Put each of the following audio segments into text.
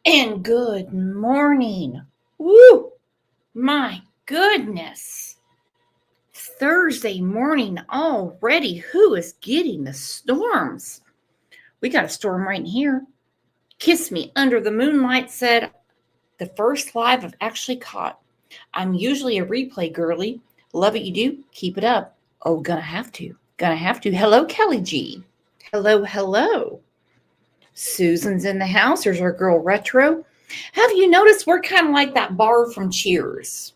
And good morning. Woo! My goodness. Thursday morning already. Who is getting the storms? We got a storm right in here. Kiss Me Under the Moonlight said, the first live I've actually caught. I'm usually a replay girly. Love what you do. Keep it up. Oh, gonna have to. Hello, Kelly G. Hello. Susan's in the house. There's our girl Retro. Have you noticed we're kind of like that bar from Cheers?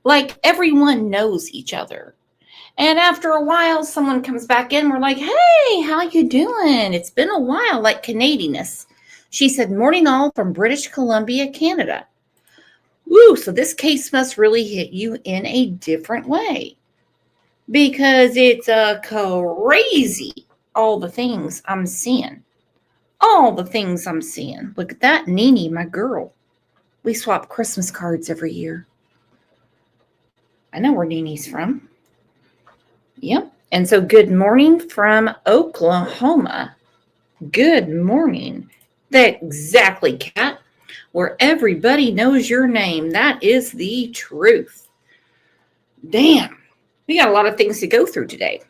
Like everyone knows each other. And after a while, someone comes back in. We're like, hey, how you doing? It's been a while, like Canadianness. She said, morning all from British Columbia, Canada. Woo, so this case must really hit you in a different way. Because it's crazy, all the things I'm seeing. Look at that, Nene, my girl. We swap Christmas cards every year. I know where Nene's from. Yep. And so good morning from Oklahoma. Good morning. Exactly, Kat. Where everybody knows your name. That is the truth. Damn. We got a lot of things to go through today.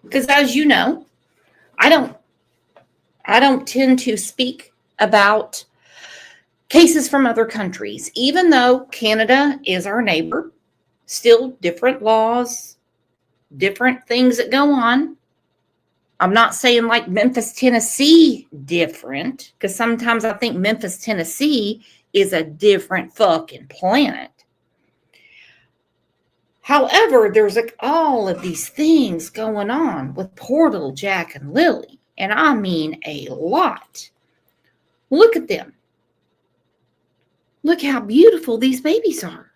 Because as you know, I don't tend to speak about cases from other countries, even though Canada is our neighbor. Still different laws, different things that go on. I'm not saying like Memphis, Tennessee different, because sometimes I think Memphis, Tennessee is a different fucking planet. However, there's like all of these things going on with poor little Jack and Lily. And I mean a lot. Look at them. Look how beautiful these babies are.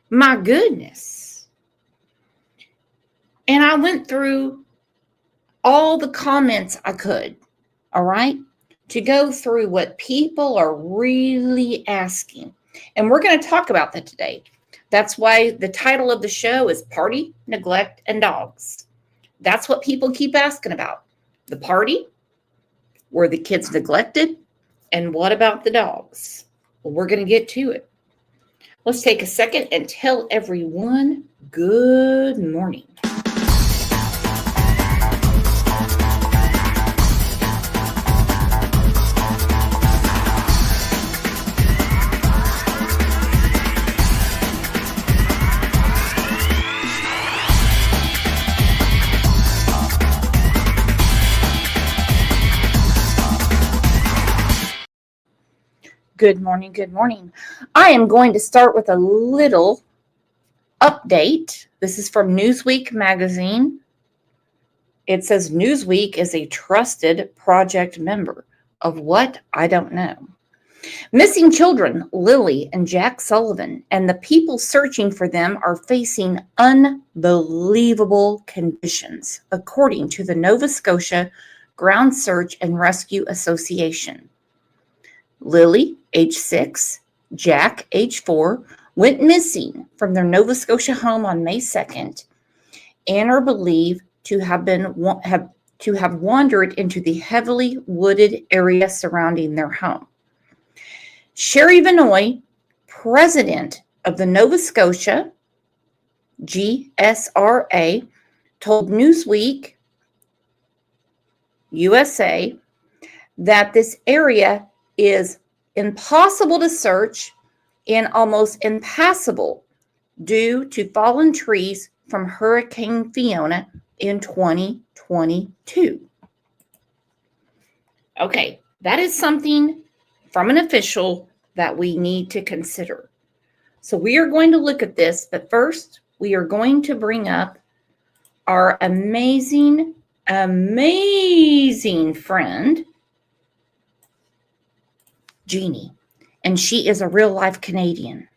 My goodness. And I went through all the comments I could, all right, to go through what people are really asking. And we're going to talk about that today. That's why the title of the show is Party, Neglect, and Dogs. That's what people keep asking about. The party, were the kids neglected, and what about the dogs? Well, we're going to get to it. Let's take a second and tell everyone good morning. Good morning. I am going to start with a little update. This is from Newsweek magazine. It says Newsweek is a trusted project member of what? I don't know. Missing children, Lily and Jack Sullivan, and the people searching for them are facing unbelievable conditions, according to the Nova Scotia Ground Search and Rescue Association. Lily, age 6, Jack, age 4, went missing from their Nova Scotia home on May 2nd and are believed to have wandered into the heavily wooded area surrounding their home. Sherry Vinoy, president of the Nova Scotia GSRA, told Newsweek USA that this area is impossible to search and almost impassable due to fallen trees from Hurricane Fiona in 2022. Okay, that is something from an official that we need to consider. So we are going to look at this, but first we are going to bring up our amazing friend, Jeannie, and she is a real-life Canadian.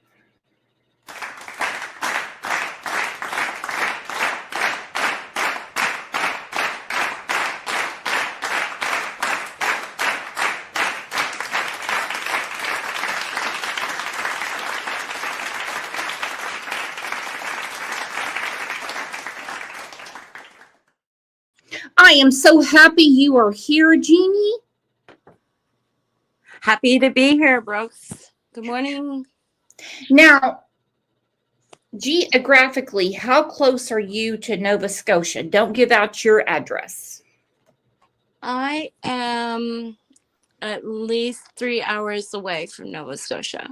I am so happy you are here, Jeannie. Happy to be here, Brooks. Good morning. Now, geographically, how close are you to Nova Scotia? Don't give out your address. I am at least 3 hours away from Nova Scotia.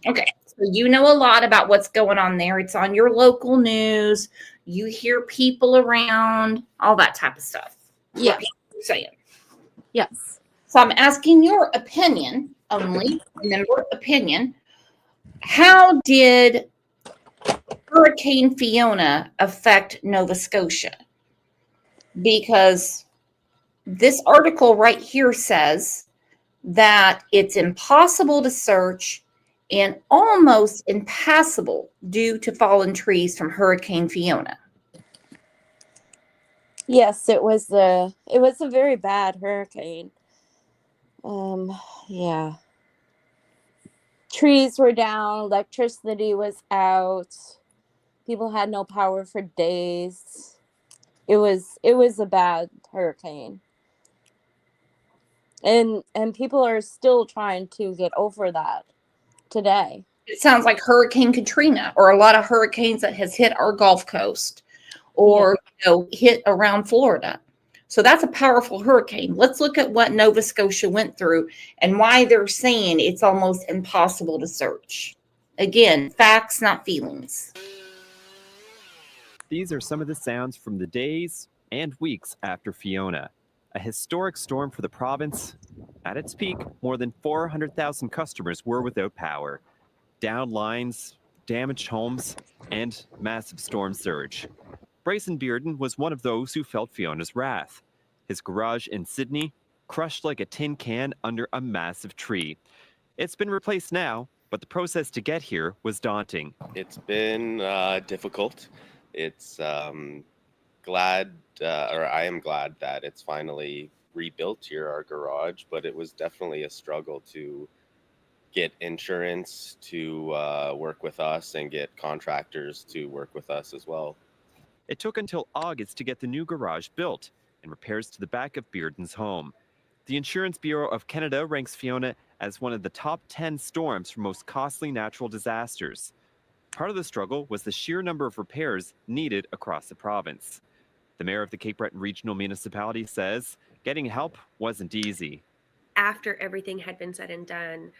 Okay, so you know a lot about what's going on there. It's on your local news. You hear people around, all that type of stuff. Yeah. What people are saying. Yes. So I'm asking your opinion only. Remember, opinion. How did Hurricane Fiona affect Nova Scotia? Because this article right here says that it's impossible to search and almost impassable due to fallen trees from Hurricane Fiona. Yes, it was a very bad hurricane. Yeah. Trees were down, electricity was out. People had no power for days. It was a bad hurricane. And people are still trying to get over that today. It sounds like Hurricane Katrina or a lot of hurricanes that has hit our Gulf Coast or hit around Florida. So that's a powerful hurricane. Let's look at what Nova Scotia went through and why they're saying it's almost impossible to search. Again, facts, not feelings. These are some of the sounds from the days and weeks after Fiona, a historic storm for the province. At its peak, more than 400,000 customers were without power. Down lines, damaged homes, and massive storm surge. Bryson Bearden was one of those who felt Fiona's wrath. His garage in Sydney crushed like a tin can under a massive tree. It's been replaced now, but the process to get here was daunting. It's been difficult. It's I am glad that it's finally rebuilt here, our garage, but it was definitely a struggle to get insurance to work with us and get contractors to work with us as well. It took until August to get the new garage built and repairs to the back of Bearden's home. The Insurance Bureau of Canada ranks Fiona as one of the top 10 storms for most costly natural disasters. Part of the struggle was the sheer number of repairs needed across the province. The mayor of the Cape Breton Regional Municipality says getting help wasn't easy. After everything had been said and done,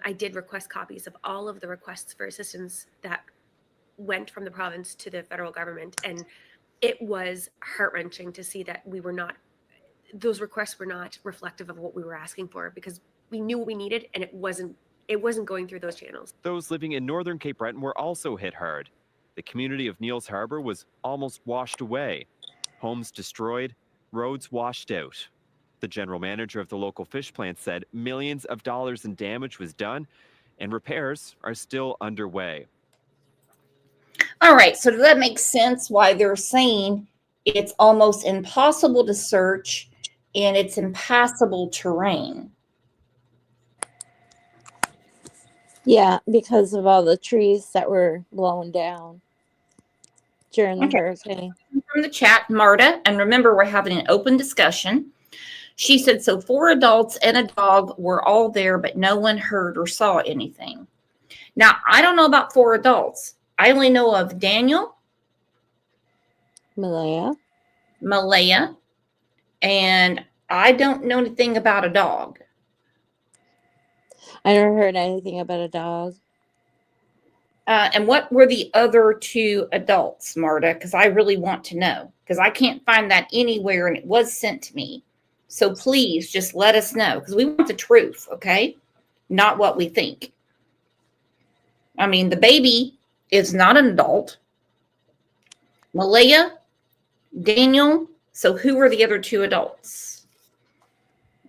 I did request copies of all of the requests for assistance that went from the province to the federal government. And it was heart-wrenching to see that those requests were not reflective of what we were asking for, because we knew what we needed and it wasn't going through those channels. Those living in northern Cape Breton were also hit hard. The community of Neils Harbor was almost washed away. Homes destroyed, roads washed out. The general manager of the local fish plant said millions of dollars in damage was done and repairs are still underway. All right, so does that make sense why they're saying it's almost impossible to search and it's impassable terrain? Yeah, because of all the trees that were blown down during the hurricane. From the chat, Marta, and remember, we're having an open discussion. She said, so 4 adults and a dog were all there, but no one heard or saw anything. Now, I don't know about 4 adults. I only know of Daniel, Malaya, and I don't know anything about a dog. I never heard anything about a dog. And what were the other 2 adults, Marta? Because I really want to know, because I can't find that anywhere, and it was sent to me. So please just let us know, because we want the truth, okay? Not what we think. I mean, the baby is not an adult. Malaya, Daniel. So who were the other 2 adults?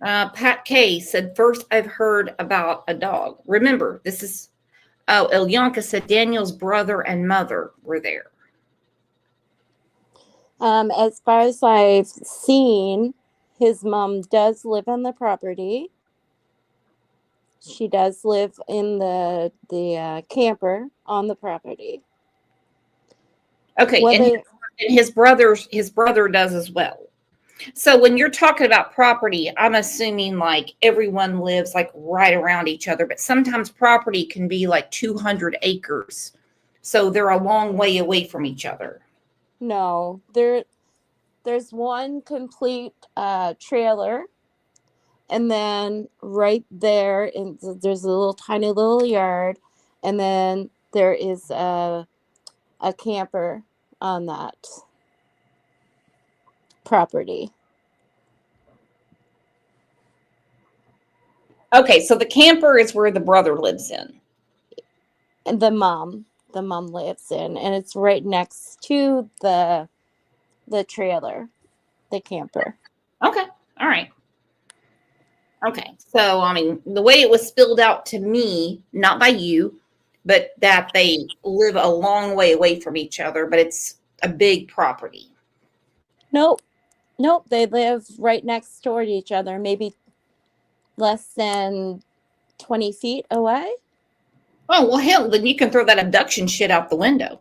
Pat K said, first I've heard about a dog. Remember, this is, Ilyanka said Daniel's brother and mother were there. As far as I've seen, his mom does live on the property. She does live in the camper on the property. Okay, and his brother does as well. So when you're talking about property, I'm assuming like everyone lives like right around each other, but sometimes property can be like 200 acres. So they're a long way away from each other. No, there's one complete trailer, and then right there, there's a little tiny little yard, and then there is a camper on that property. Okay, so the camper is where the brother lives in. And the mom lives in, and it's right next to the trailer, the camper. Okay, all right. Okay, so I mean, the way it was spilled out to me, not by you, but that they live a long way away from each other, but it's a big property. Nope, they live right next door to each other, maybe less than 20 feet away. Oh, well, hell, then you can throw that abduction shit out the window.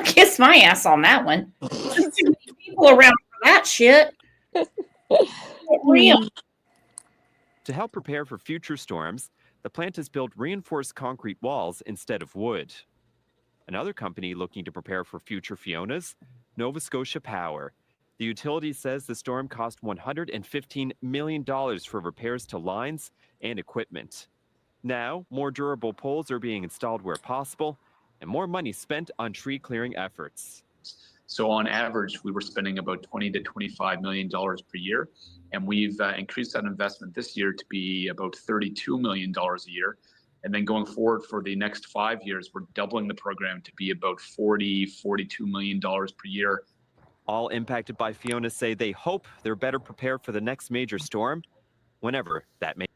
Kiss my ass on that one. There's too many people around for that shit. Get real. To help prepare for future storms, the plant has built reinforced concrete walls instead of wood. Another company looking to prepare for future Fionas, Nova Scotia Power. The utility says the storm cost $115 million for repairs to lines and equipment. Now, more durable poles are being installed where possible, and more money spent on tree clearing efforts. So on average, we were spending about $20 to $25 million per year, and we've increased that investment this year to be about $32 million a year. And then going forward for the next 5 years, we're doubling the program to be about $42 million per year. All impacted by Fiona say they hope they're better prepared for the next major storm, whenever that may.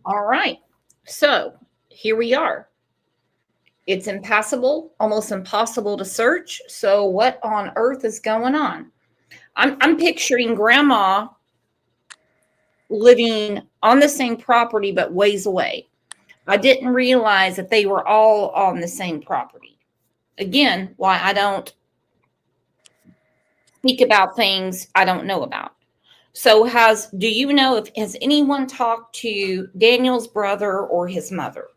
All right. So here we are. It's impassable, almost impossible to search. So what on earth is going on? I'm picturing grandma living on the same property but ways away. I didn't realize that they were all on the same property. Again, why I don't speak about things I don't know about. So do you know if has anyone talked to Daniel's brother or his mother?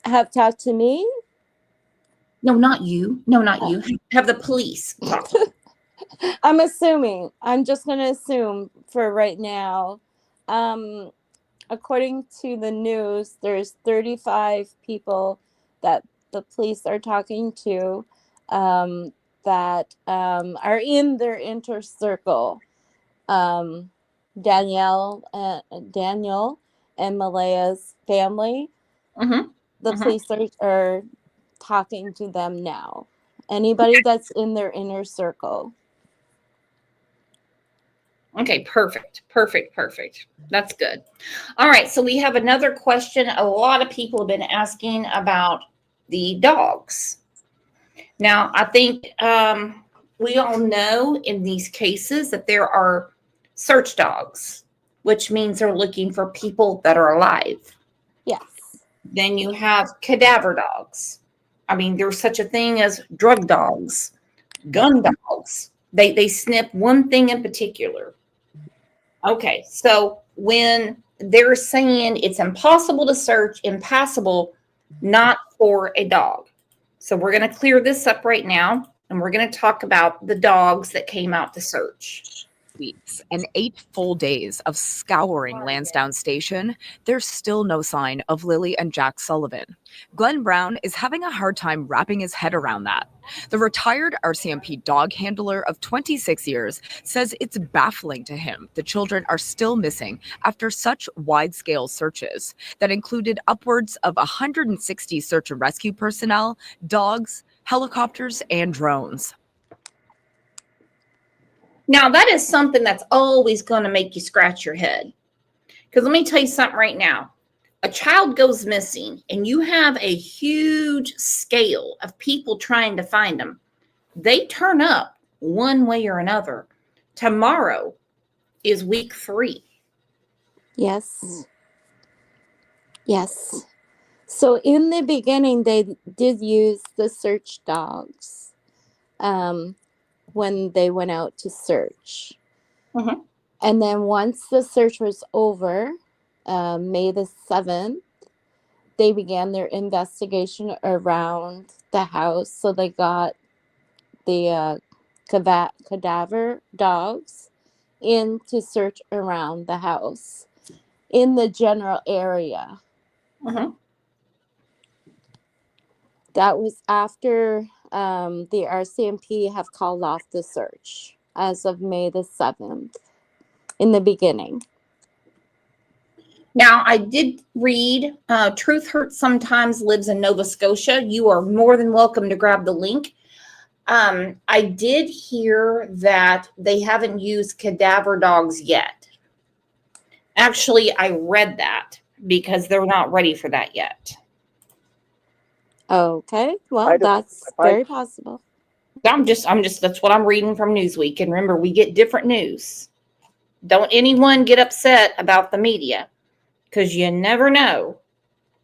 Have talked to me? No, not you. No, not you. Have the police talked to them? I'm assuming. I'm just going to assume for right now. According to the news, there's 35 people that the police are talking to that are in their inner circle. Daniel and Malaya's family. Mm-hmm. The police are talking to them now. Anybody that's in their inner circle. Okay, perfect. That's good. All right, so we have another question. A lot of people have been asking about the dogs. Now, I think we all know in these cases that there are search dogs, which means they're looking for people that are alive. Yes. Then you have cadaver dogs. I mean, there's such a thing as drug dogs, gun dogs. They snip one thing in particular. Okay, so when they're saying it's impossible to search, impassable, not for a dog. So we're going to clear this up right now, and we're going to talk about the dogs that came out to search. Weeks and 8 full days of scouring Lansdowne Station, there's still no sign of Lily and Jack Sullivan. Glenn Brown is having a hard time wrapping his head around that. The retired RCMP dog handler of 26 years says it's baffling to him the children are still missing after such wide-scale searches that included upwards of 160 search and rescue personnel, dogs, helicopters, and drones. Now, that is something that's always going to make you scratch your head. Because let me tell you something right now. A child goes missing and you have a huge scale of people trying to find them. They turn up one way or another. Tomorrow is week 3. Yes. So in the beginning, they did use the search dogs. when they went out to search. Mhm. And then once the search was over, May the 7th, they began their investigation around the house. So they got the cadaver dogs in to search around the house in the general area. Mhm. That was after the RCMP have called off the search as of May the 7th in the beginning. Now, I did read Truth Hurts Sometimes lives in Nova Scotia. You are more than welcome to grab the link. I did hear that they haven't used cadaver dogs yet. Actually, I read that because they're not ready for that yet. Okay, well, that's very possible. I'm just that's what I'm reading from Newsweek. And remember, we get different news. Don't anyone get upset about the media, because you never know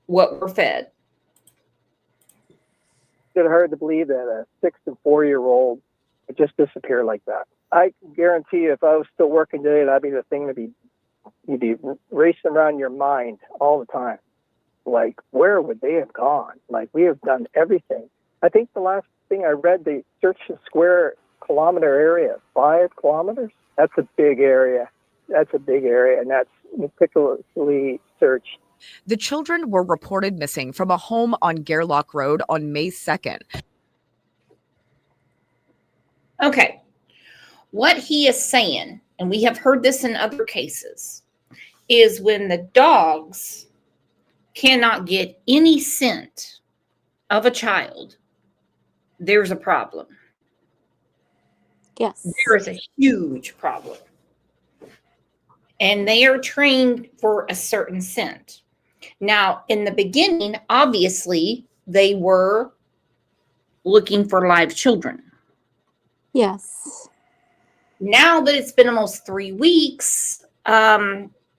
what we're fed. It's hard to believe that a 6 and 4-year-old would just disappear like that. I guarantee you, if I was still working today, that'd be the thing you'd be racing around your mind all the time. Like, where would they have gone? Like, we have done everything. I think the last thing I read, they searched the square kilometer area, 5 kilometers. That's a big area. And that's meticulously searched. The children were reported missing from a home on Gairloch Road on May 2nd. Okay. What he is saying, and we have heard this in other cases, is when the dogs cannot get any scent of a child, there's a problem. Yes. There is a huge problem. And they are trained for a certain scent. Now, in the beginning, obviously, they were looking for live children. Yes. Now that it's been almost 3 weeks,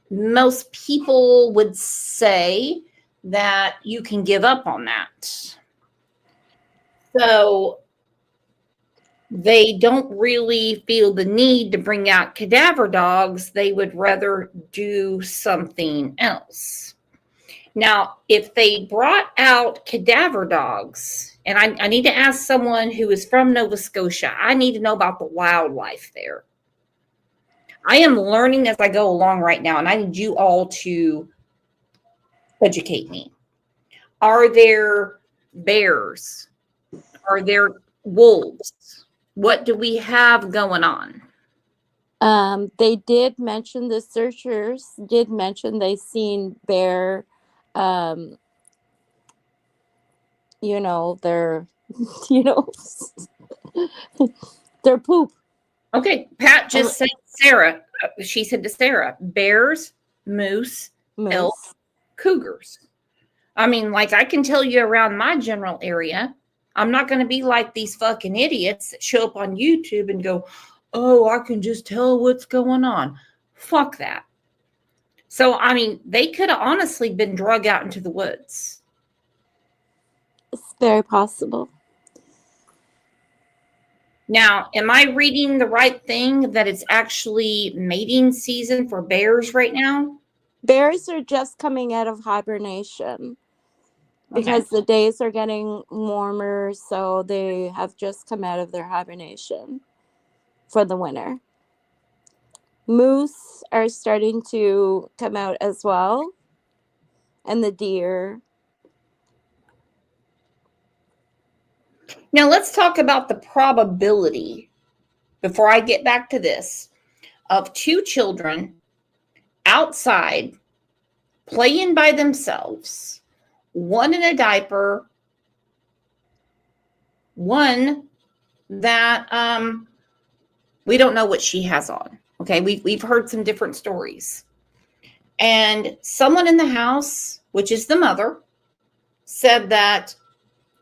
most people would say that you can give up on that. So they don't really feel the need to bring out cadaver dogs. They would rather do something else. Now, if they brought out cadaver dogs, and I need to ask someone who is from Nova Scotia, I need to know about the wildlife there. I am learning as I go along right now, and I need you all to educate me. Are there bears? Are there wolves? What do we have going on? They did mention, the searchers did mention they seen bear, their, their poop. Okay, Pat just said Sarah. She said to Sarah, bears, moose, elk, cougars. I mean, like, I can tell you around my general area, I'm not going to be like these fucking idiots that show up on YouTube and go, oh, I can just tell what's going on. Fuck that. So, I mean, they could have honestly been drug out into the woods. It's very possible. Now, am I reading the right thing that it's actually mating season for bears right now? Bears are just coming out of hibernation because the days are getting warmer, so they have just come out of their hibernation for the winter. Moose are starting to come out as well, and the deer. Now, let's talk about the probability, before I get back to this, of 2 children outside playing by themselves, one in a diaper, one that we don't know what she has on. Okay, we've heard some different stories. And someone in the house, which is the mother, said that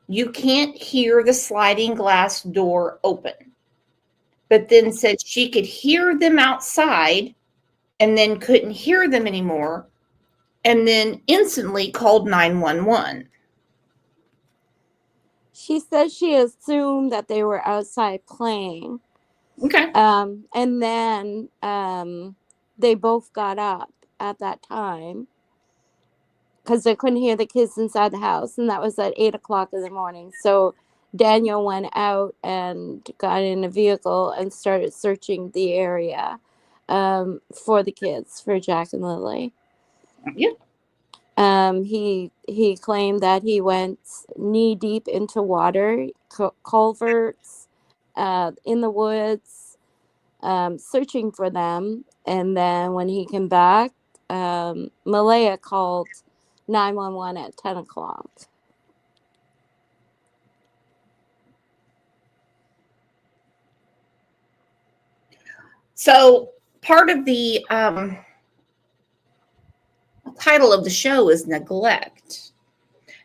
you can't hear the sliding glass door open, but then said she could hear them outside and then couldn't hear them anymore, and then instantly called 911. She said she assumed that they were outside playing Okay. And then they both got up at that time because they couldn't hear the kids inside the house, and that was at 8 o'clock in the morning. So Daniel went out and got in a vehicle and started searching the area for the kids, for Jack and Lily. Yeah. He claimed that he went knee deep into water, culverts, in the woods, searching for them. And then when he came back, Malaya called 911 at 10 o'clock. So part of the title of the show is neglect.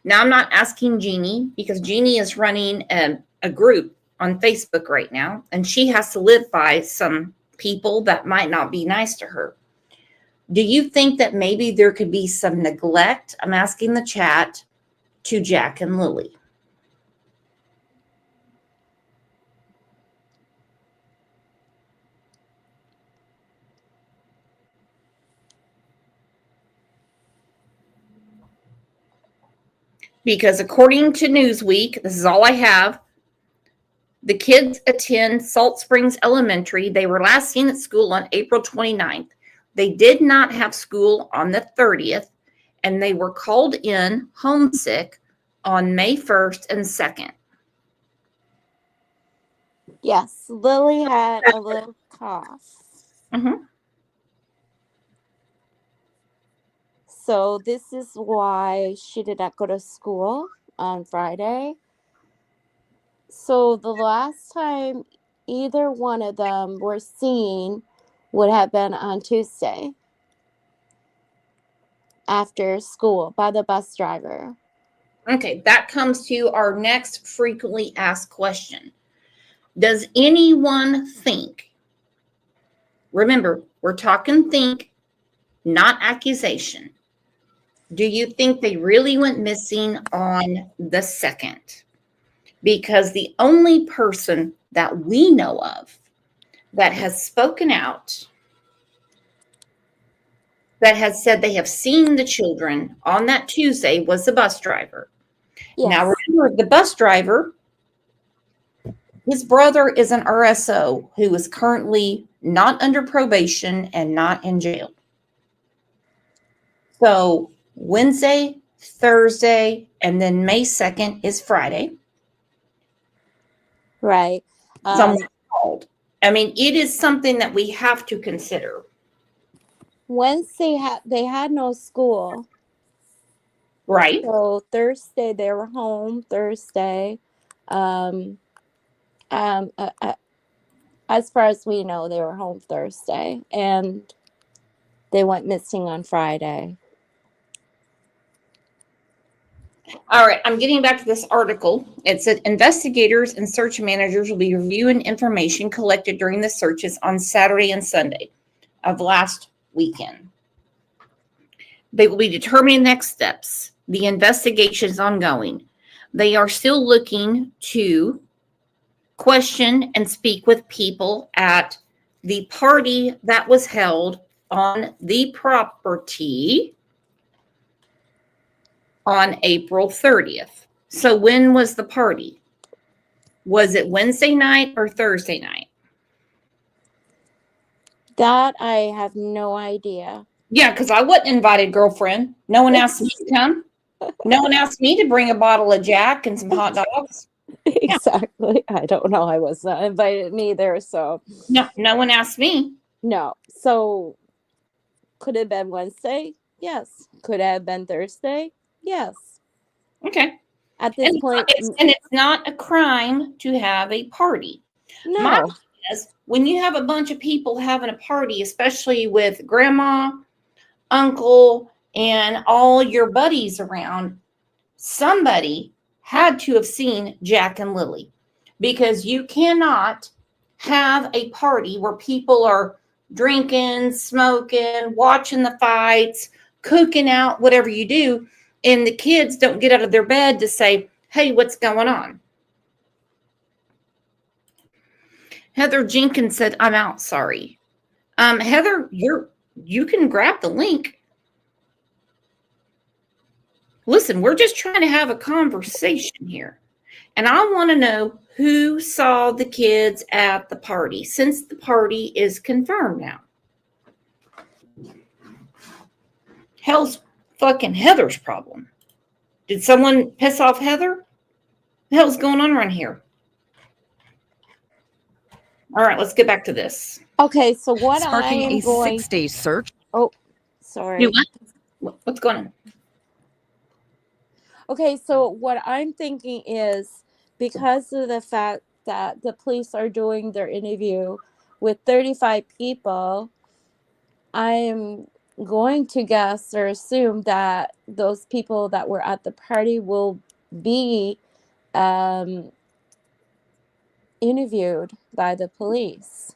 Now, I'm not asking Jeannie because Jeannie is running a group on Facebook right now, and she has to live by some people that might not be nice to her. Do you think that maybe there could be some neglect? I'm asking the chat to Jack and Lily. Because according to Newsweek, this is all I have, the kids attend Salt Springs Elementary. They were last seen at school on April 29th. They did not have school on the 30th, and they were called in homesick on May 1st and 2nd. Yes, Lily had a little cough. Mm-hmm. So this is why she did not go to school on Friday. So the last time either one of them were seen would have been on Tuesday after school by the bus driver. Okay, that comes to our next frequently asked question. Does anyone think, remember, we're talking think, not accusation. Do you think they really went missing on the 2nd? Because the only person that we know of that has spoken out, that has said they have seen the children on that Tuesday was the bus driver. Yes. Now, remember, the bus driver, his brother is an RSO who is currently not under probation and not in jail. So Wednesday, Thursday, and then May 2nd is Friday. Right. Someone called. I mean, it is something that we have to consider. Wednesday they had no school. Right. So Thursday they were home. Thursday, as far as we know, they were home Thursday, and they went missing on Friday. All right, I'm getting back to this article. It said investigators and search managers will be reviewing information collected during the searches on Saturday and Sunday of last weekend. They will be determining next steps. The investigation is ongoing. They are still looking to question and speak with people at the party that was held on the property on April 30th. So when was the party? Was it Wednesday night or Thursday night? That I have no idea. Yeah, because I wasn't invited, girlfriend. No one asked me to come. No one asked me to bring a bottle of Jack and some hot dogs. Exactly. I don't know. I was not invited neither. So no one asked me. No. So could it have been Wednesday? Yes. Could it have been Thursday? Yes. Okay. At this point, it's not a crime to have a party. no. My point is, when you have a bunch of people having a party, especially with grandma, uncle, and all your buddies around, somebody had to have seen Jack and Lily, because you cannot have a party where people are drinking, smoking, watching the fights, cooking out, whatever you do, and the kids don't get out of their bed to say, hey, what's going on? Heather Jenkins said, I'm out, sorry. Heather, you can grab the link. Listen, we're just trying to have a conversation here. And I want to know who saw the kids at the party, since the party is confirmed now. Hell's fucking Heather's problem. Did someone piss off Heather? What the hell's going on around here? All right, let's get back to this. Okay, so what I Sparking am a going. 6-day search. Oh, sorry. What's going on? Okay, so what I'm thinking is, because of the fact that the police are doing their interview with 35 people, I'm going to guess or assume that those people that were at the party will be interviewed by the police.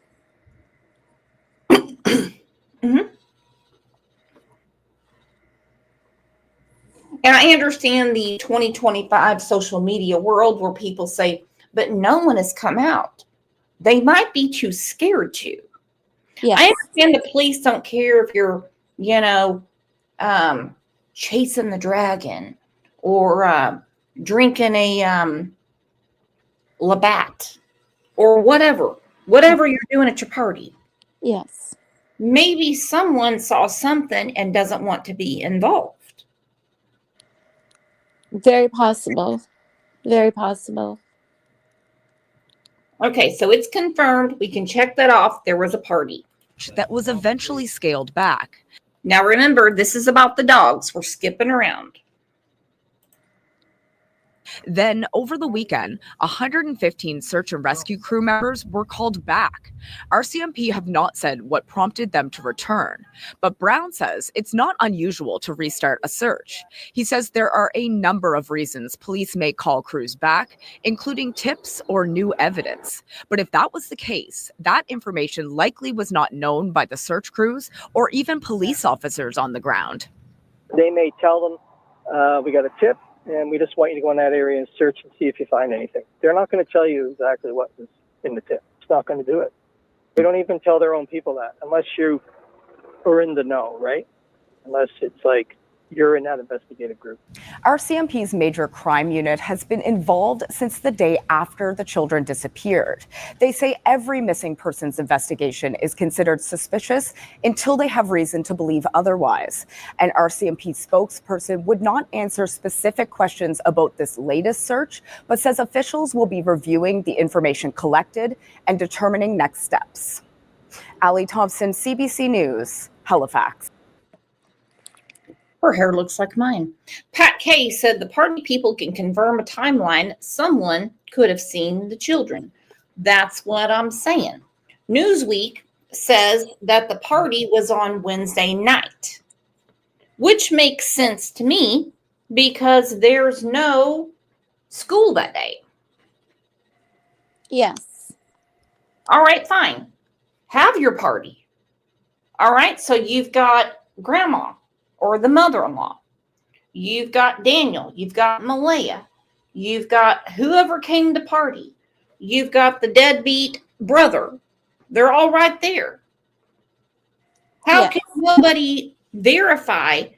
Mm-hmm. And I understand the 2025 social media world where people say, but no one has come out. They might be too scared to. Yes. I understand the police don't care if you're, chasing the dragon or drinking a Labatt or whatever you're doing at your party. Yes. Maybe someone saw something and doesn't want to be involved. Very possible. Very possible. Okay, so it's confirmed. We can check that off. There was a party that was eventually scaled back. Now remember, this is about the dogs. We're skipping around. Then, over the weekend, 115 search and rescue crew members were called back. RCMP have not said what prompted them to return, but Brown says it's not unusual to restart a search. He says there are a number of reasons police may call crews back, including tips or new evidence. But if that was the case, that information likely was not known by the search crews or even police officers on the ground. They may tell them, we got a tip, and we just want you to go in that area and search and see if you find anything. They're not going to tell you exactly what was in the tip. It's not going to do it. They don't even tell their own people that, unless you are in the know, right? Unless it's like you're in that investigative group. RCMP's major crime unit has been involved since the day after the children disappeared. They say every missing persons investigation is considered suspicious until they have reason to believe otherwise. An RCMP spokesperson would not answer specific questions about this latest search, but says officials will be reviewing the information collected and determining next steps. Ali Thompson, CBC News, Halifax. Her hair looks like mine. Pat Kay said the party people can confirm a timeline. Someone could have seen the children. That's what I'm saying. Newsweek says that the party was on Wednesday night, which makes sense to me because there's no school that day. Yes. All right, fine. Have your party. All right, so you've got grandma or the mother-in-law. You've got Daniel. You've got Malaya. You've got whoever came to party. You've got the deadbeat brother. They're all right there. How can nobody verify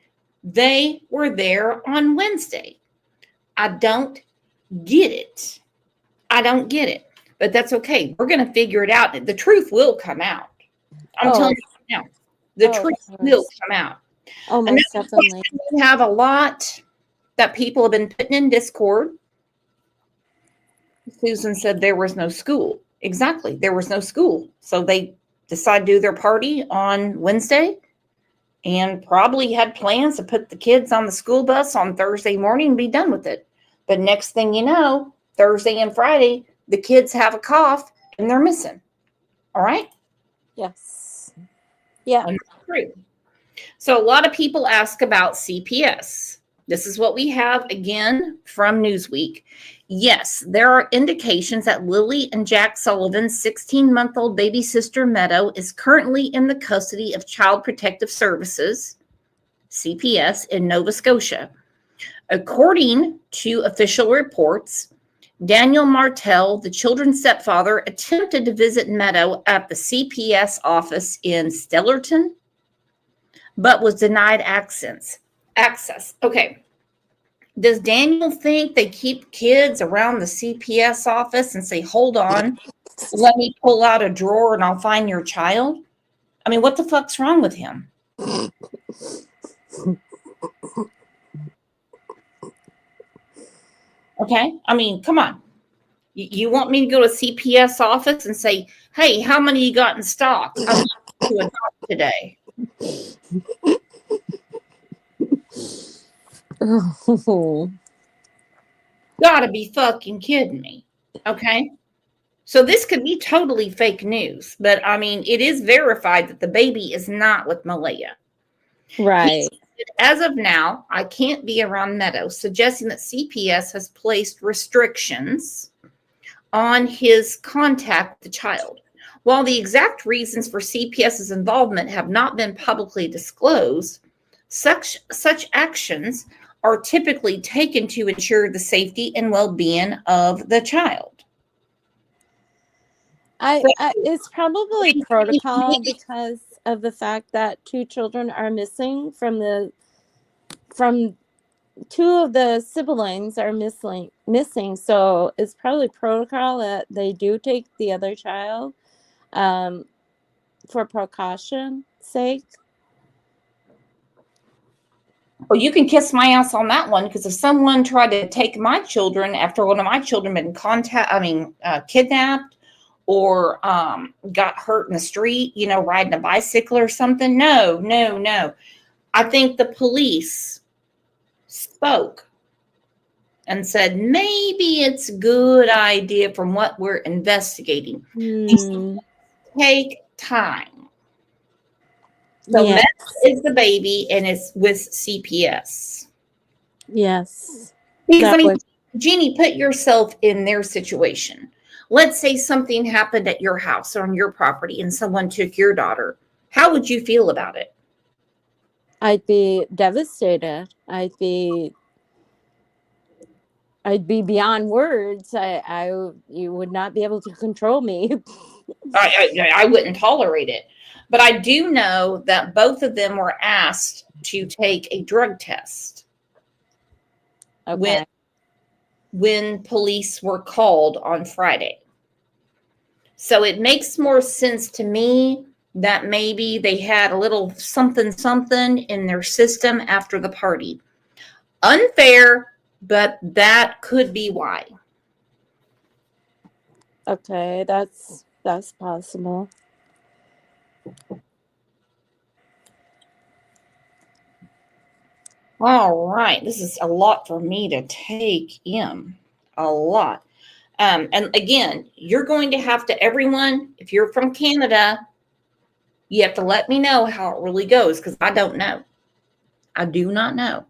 they were there on Wednesday? I don't get it. I don't get it. But that's okay. We're going to figure it out. The truth will come out. I'm telling you now. The truth will come out. Oh, most definitely. We have a lot that people have been putting in Discord. Susan said there was no school. Exactly. There was no school. So they decided to do their party on Wednesday and probably had plans to put the kids on the school bus on Thursday morning and be done with it. But next thing you know, Thursday and Friday, the kids have a cough and they're missing. All right? Yes. Yeah. And that's true. So a lot of people ask about CPS. This is what we have again from Newsweek. Yes, there are indications that Lily and Jack Sullivan's 16-month-old baby sister Meadow is currently in the custody of Child Protective Services, CPS, in Nova Scotia. According to official reports, Daniel Martell, the children's stepfather, attempted to visit Meadow at the CPS office in Stellarton, but was denied access. Okay. Does Daniel think they keep kids around the CPS office and say, hold on, let me pull out a drawer and I'll find your child? I mean, what the fuck's wrong with him? Okay. I mean, come on. You want me to go to CPS office and say, hey, how many you got in stock? I'm to adopt today. Gotta be fucking kidding me. Okay. So this could be totally fake news, but I mean, it is verified that the baby is not with Malaya. Right. As of now, I can't be around Meadow, suggesting that CPS has placed restrictions on his contact with the child. While the exact reasons for CPS's involvement have not been publicly disclosed, such actions are typically taken to ensure the safety and well-being of the child. It's probably protocol because of the fact that 2 children are missing from 2 of the siblings are missing. So it's probably protocol that they do take the other child for precaution's sake. Well, you can kiss my ass on that one, because if someone tried to take my children after one of my children been kidnapped or got hurt in the street, riding a bicycle or something, no. I think the police spoke and said, maybe it's a good idea from what we're investigating. Take time. So Yes. Matt is the baby and it's with CPS. Yes. Because Jeannie, put yourself in their situation. Let's say something happened at your house or on your property and someone took your daughter. How would you feel about it? I'd be devastated. I'd be beyond words. You would not be able to control me. I wouldn't tolerate it. But I do know that both of them were asked to take a drug test. Okay. When police were called on Friday. So it makes more sense to me that maybe they had a little something in their system after the party. Unfair, but that could be why. Okay, that's possible. All right, this is a lot for me to take in. A lot. And again, you're going to have to, everyone, if you're from Canada, you have to let me know how it really goes, because I don't know. I do not know.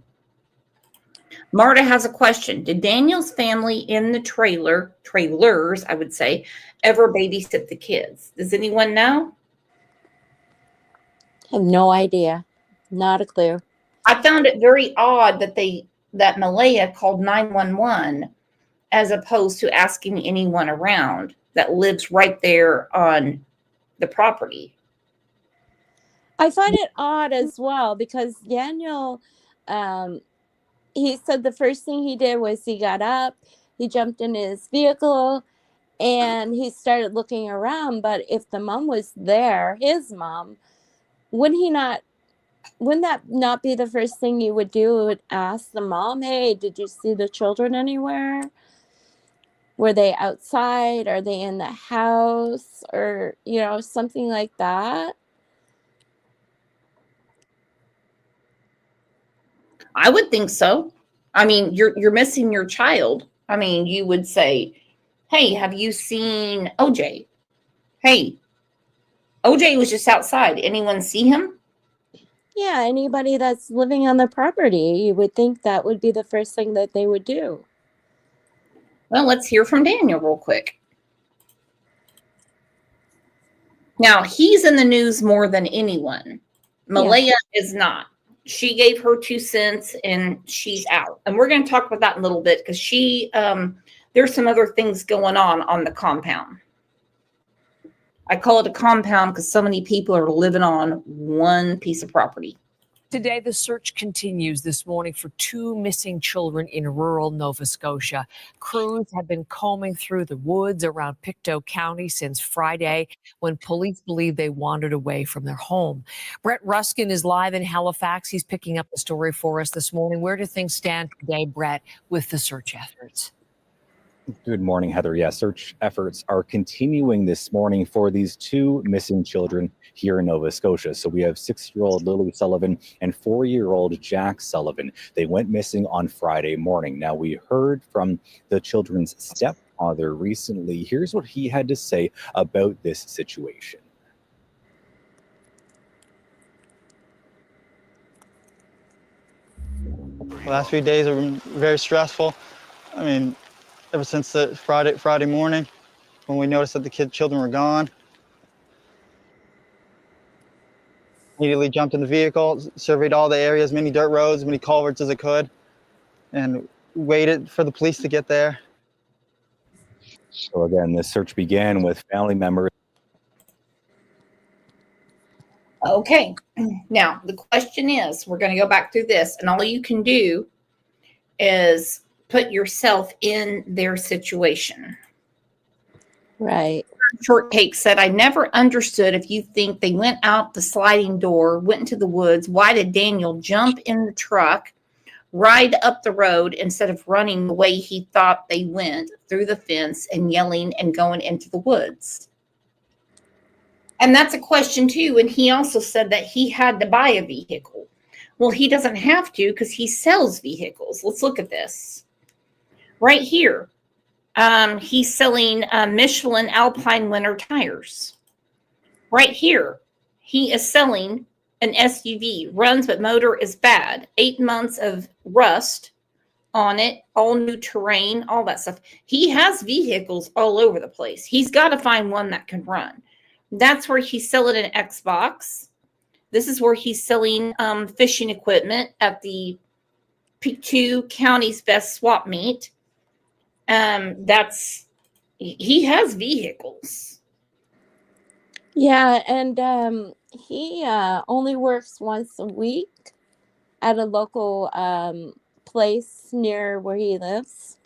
Marta has a question. Did Daniel's family in the trailers, I would say, ever babysit the kids? Does anyone know? I have no idea. Not a clue. I found it very odd that Malaya called 911 as opposed to asking anyone around that lives right there on the property. I find it odd as well because Daniel, he said the first thing he did was he got up, he jumped in his vehicle, and he started looking around. But if the mom was there, his mom, wouldn't that not be the first thing you would do? Would ask the mom, hey, did you see the children anywhere? Were they outside? Are they in the house? Or, something like that. I would think so. I mean, you're missing your child. I mean, you would say, hey, have you seen OJ? Hey, OJ was just outside. Anyone see him? Yeah, anybody that's living on the property, you would think that would be the first thing that they would do. Well, let's hear from Daniel real quick. Now, he's in the news more than anyone. Malaya is not. She gave her 2 cents and she's out. And we're going to talk about that in a little bit because she there's some other things going on the compound. I call it a compound because so many people are living on one piece of property. Today, the search continues this morning for 2 missing children in rural Nova Scotia. Crews have been combing through the woods around Pictou County since Friday, when police believe they wandered away from their home. Brett Ruskin is live in Halifax. He's picking up the story for us this morning. Where do things stand today, Brett, with the search efforts? Good morning, Heather. Yeah, search efforts are continuing this morning for these 2 missing children here in Nova Scotia. So we have 6-year-old Lily Sullivan and 4-year-old Jack Sullivan. They went missing on Friday morning. Now, we heard from the children's stepfather recently. Here's what he had to say about this situation. The last few days have been very stressful. I mean, ever since the Friday morning, when we noticed that the children were gone. Immediately jumped in the vehicle, surveyed all the areas, many dirt roads, many culverts as I could, and waited for the police to get there. So again, this search began with family members. Okay, now the question is, we're going to go back through this, and all you can do is put yourself in their situation. Right. Shortcake said, I never understood if you think they went out the sliding door, went into the woods, why did Daniel jump in the truck, ride up the road instead of running the way he thought they went through the fence and yelling and going into the woods? And that's a question too. And he also said that he had to buy a vehicle. Well, he doesn't have to because he sells vehicles. Let's look at this. Right here, he's selling Michelin Alpine winter tires. Right here, he is selling an SUV, runs but motor is bad, 8 months of rust on it, all new terrain, all that stuff. He has vehicles all over the place. He's got to find one that can run. That's where he's selling an Xbox. This is where he's selling fishing equipment at the Pictou County's best swap meet. He has vehicles. Yeah, and he only works once a week at a local place near where he lives.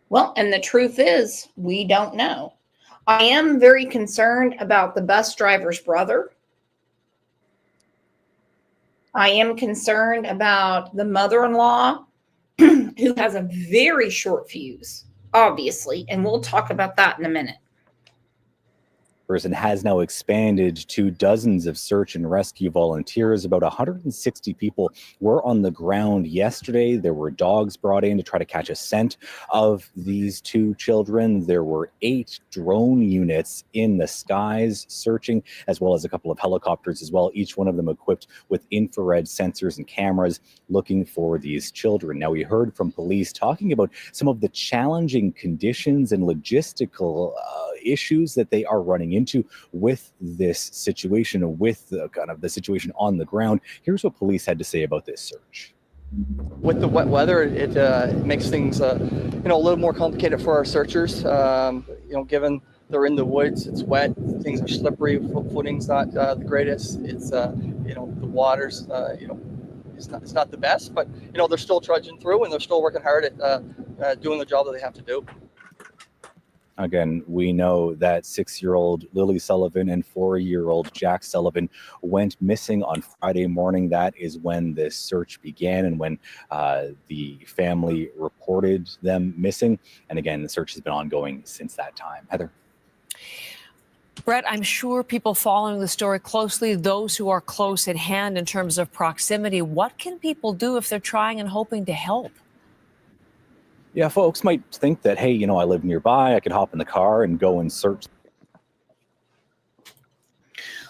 Well, and the truth is, we don't know. I am very concerned about the bus driver's brother. I am concerned about the mother-in-law, who has a very short fuse, obviously, and we'll talk about that in a minute. And has now expanded to dozens of search and rescue volunteers. About 160 people were on the ground yesterday. There were dogs brought in to try to catch a scent of these 2 children. There were 8 drone units in the skies searching, as well as a couple of helicopters as well, each one of them equipped with infrared sensors and cameras looking for these children. Now, we heard from police talking about some of the challenging conditions and logistical issues that they are running into with this situation, with the kind of the situation on the ground. Here's what police had to say about this search. With the wet weather, it makes things a little more complicated for our searchers. Given they're in the woods, it's wet, things are slippery, footing's not the greatest. It's the water's it's not the best, but they're still trudging through and they're still working hard at doing the job that they have to do. Again, we know that 6-year-old Lily Sullivan and 4-year-old Jack Sullivan went missing on Friday morning. That is when this search began and when the family reported them missing. And again, the search has been ongoing since that time. Heather. Brett, I'm sure people following the story closely, those who are close at hand in terms of proximity, what can people do if they're trying and hoping to help? Yeah, folks might think that, hey, I live nearby, I could hop in the car and go and search.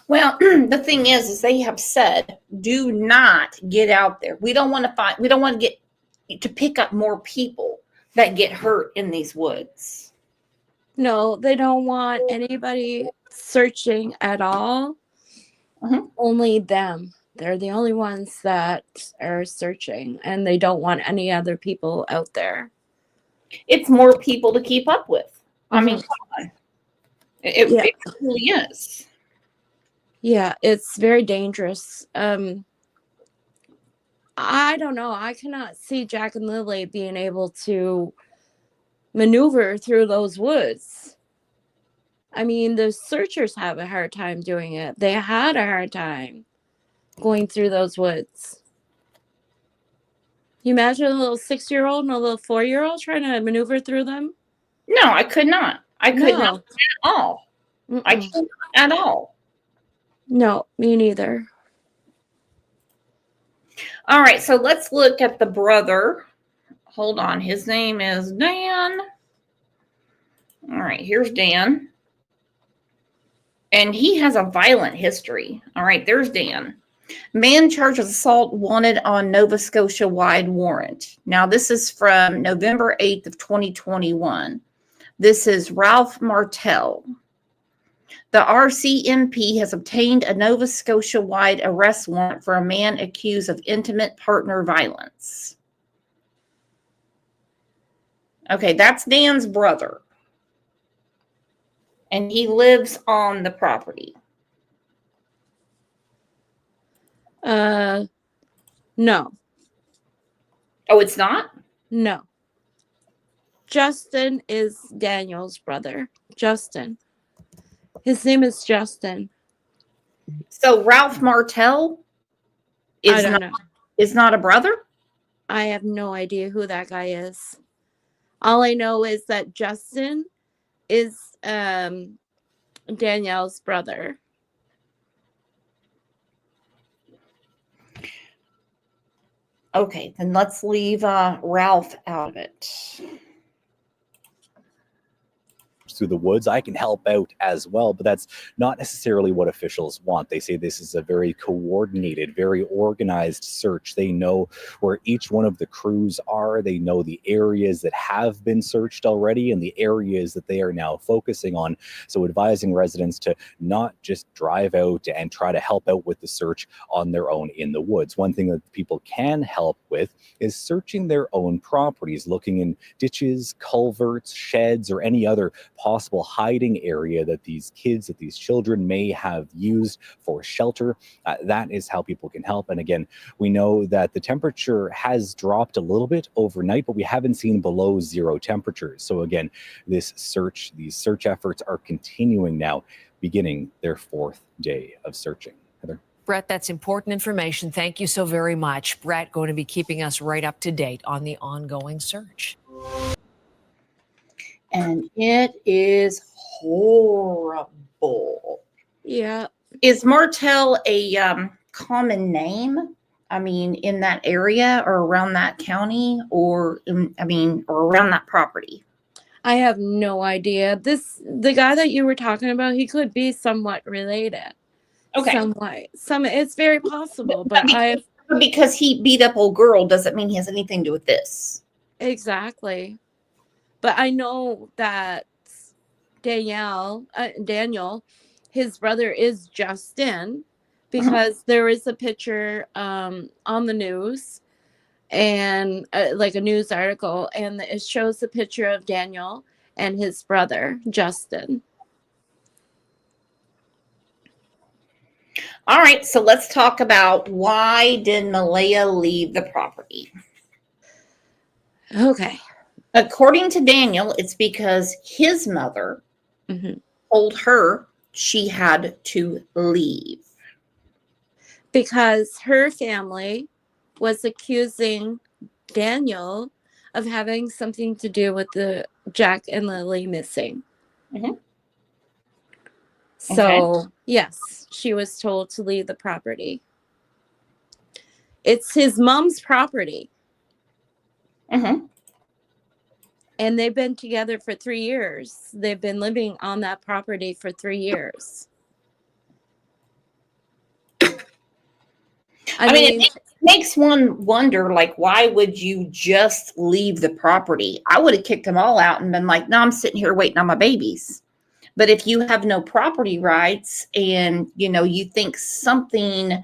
Well, the thing is they have said, do not get out there. We don't want to get to pick up more people that get hurt in these woods. No, they don't want anybody searching at all. Mm-hmm. Only them. They're the only ones that are searching, and they don't want any other people out there. It's more people to keep up with. I mean, Mhm. come on. It really is. Yeah, it's very dangerous. I don't know. I cannot see Jack and Lily being able to maneuver through those woods. I mean, the searchers have a hard time doing it. They had a hard time going through those woods. You imagine a little 6-year-old and a little 4-year-old trying to maneuver through them? No, I could not. I could not at all. I Mm-mm. can't at all. No, me neither. All right, so let's look at the brother. Hold on. His name is Dan. All right, here's Dan. And he has a violent history. All right, there's Dan. Man charged with assault wanted on Nova Scotia-wide warrant. Now, this is from November 8th of 2021. This is Ralph Martel. The RCMP has obtained a Nova Scotia-wide arrest warrant for a man accused of intimate partner violence. Okay, that's Dan's brother. And he lives on the property. No. Oh, it's not? No. Justin is Daniel's brother. Justin. His name is Justin. So Ralph Martel is not a brother? I have no idea who that guy is. All I know is that Justin is Danielle's brother. Okay, then let's leave Ralph out of it. Through the woods, I can help out as well, but that's not necessarily what officials want. They say this is a very coordinated, very organized search. They know where each one of the crews are. They know the areas that have been searched already and the areas that they are now focusing on. So advising residents to not just drive out and try to help out with the search on their own in the woods. One thing that people can help with is searching their own properties, looking in ditches, culverts, sheds, or any other possible hiding area that these kids, that these children may have used for shelter. That is how people can help. And again, we know that the temperature has dropped a little bit overnight, but we haven't seen below zero temperatures. So again, these search efforts are continuing now, beginning their 4th day of searching. Heather? Brett, that's important information. Thank you so very much. Brett going to be keeping us right up to date on the ongoing search. And it is horrible. Yeah. Is Martel a common name? I mean, in that area or around that county or around that property? I have no idea. The guy that you were talking about, he could be somewhat related. Okay. It's very possible, but because he beat up old girl doesn't mean he has anything to do with this. Exactly. But I know that Daniel, his brother is Justin, because there is a picture on the news and like a news article, and it shows the picture of Daniel and his brother, Justin. All right, so let's talk about why did Malaya leave the property? Okay. According to Daniel, it's because his mother told her she had to leave. Because her family was accusing Daniel of having something to do with the Jack and Lily missing. So, yes, she was told to leave the property. It's his mom's property. And they've been together for 3 years. They've been living on that property for 3 years. I mean, it makes one wonder, like, why would you just leave the property? I would have kicked them all out and been like, no, I'm sitting here waiting on my babies. But if you have no property rights and, you think something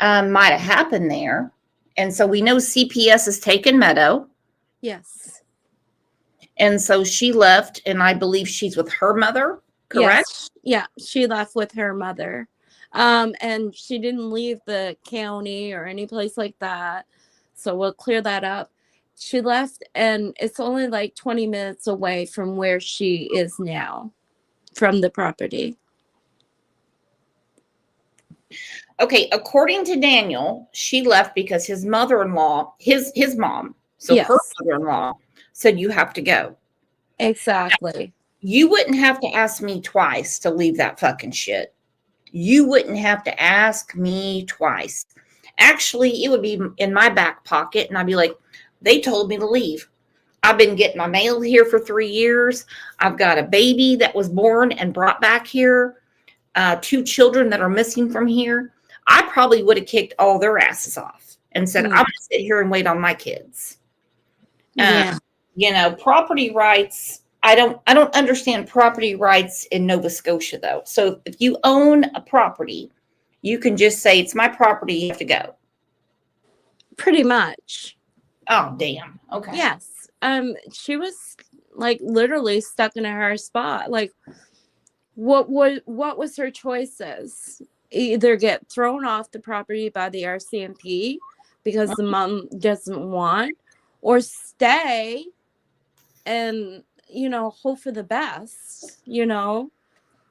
might have happened there. And so we know CPS has taken Meadow. Yes. And so she left, and I believe she's with her mother, correct? Yes. Yeah, she left with her mother. And she didn't leave the county or any place like that. So we'll clear that up. She left, and it's only like 20 minutes away from where she is now, from the property. Okay, according to Daniel, she left because his mother-in-law, his mom, so Yes. her mother-in-law said you have to go. Exactly. You wouldn't have to ask me twice to leave that fucking shit. You wouldn't have to ask me twice. Actually, it would be in my back pocket, and I'd be like, they told me to leave. I've been getting my mail here for 3 years. I've got a baby that was born and brought back here. 2 children that are missing from here. I probably would have kicked all their asses off and said, I'm going to sit here and wait on my kids. Yeah. You know, property rights. I don't understand property rights in Nova Scotia, though. So if you own a property, you can just say, it's my property, you have to go. Pretty much. Oh, damn. Okay. Yes. She was like literally stuck in a hard spot. Like, what was her choices? Either get thrown off the property by the RCMP because the mom doesn't want, or stay and, you know, hope for the best, you know?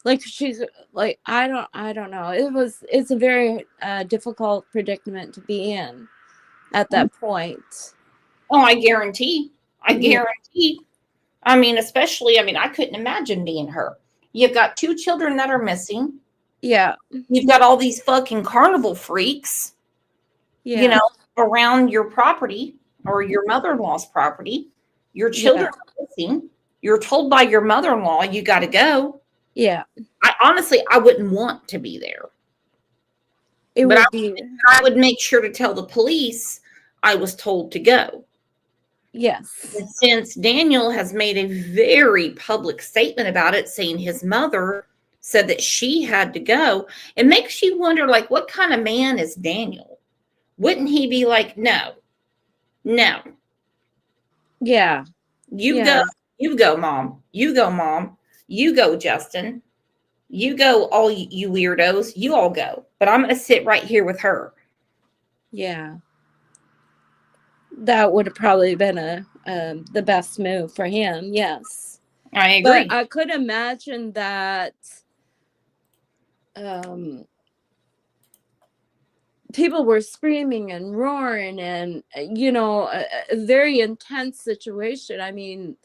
Like, she's like, I don't know. It's a very difficult predicament to be in at that point. Oh, I guarantee. I guarantee. I mean, especially, I couldn't imagine being her. You've got 2 children that are missing. Yeah. You've got all these fucking carnival freaks, Yeah. you know, around your property or your mother-in-law's property. Your children are missing. You're told by your mother-in-law you got to go. Yeah. I wouldn't want to be there. I would make sure to tell the police I was told to go. Yes. And since Daniel has made a very public statement about it, saying his mother said that she had to go, it makes you wonder, like, what kind of man is Daniel? Wouldn't he be like, no. Yeah. You go, mom. You go, mom. You go, Justin. You go, all you weirdos. You all go. But I'm going to sit right here with her. Yeah. That would have probably been the best move for him. Yes. I agree. But I could imagine that people were screaming and roaring and, you know, a very intense situation. I mean,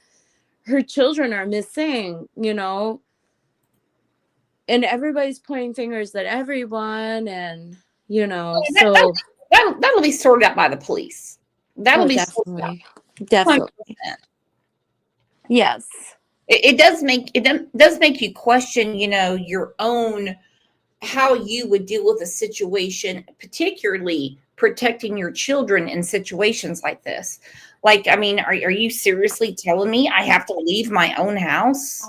her children are missing, you know, and everybody's pointing fingers at everyone, and, you know, so that'll be sorted out by the police. That'll be definitely. 100%. Yes. It does make you question, you know, your own, how you would deal with a situation, particularly protecting your children in situations like this. Like, I mean, are you seriously telling me I have to leave my own house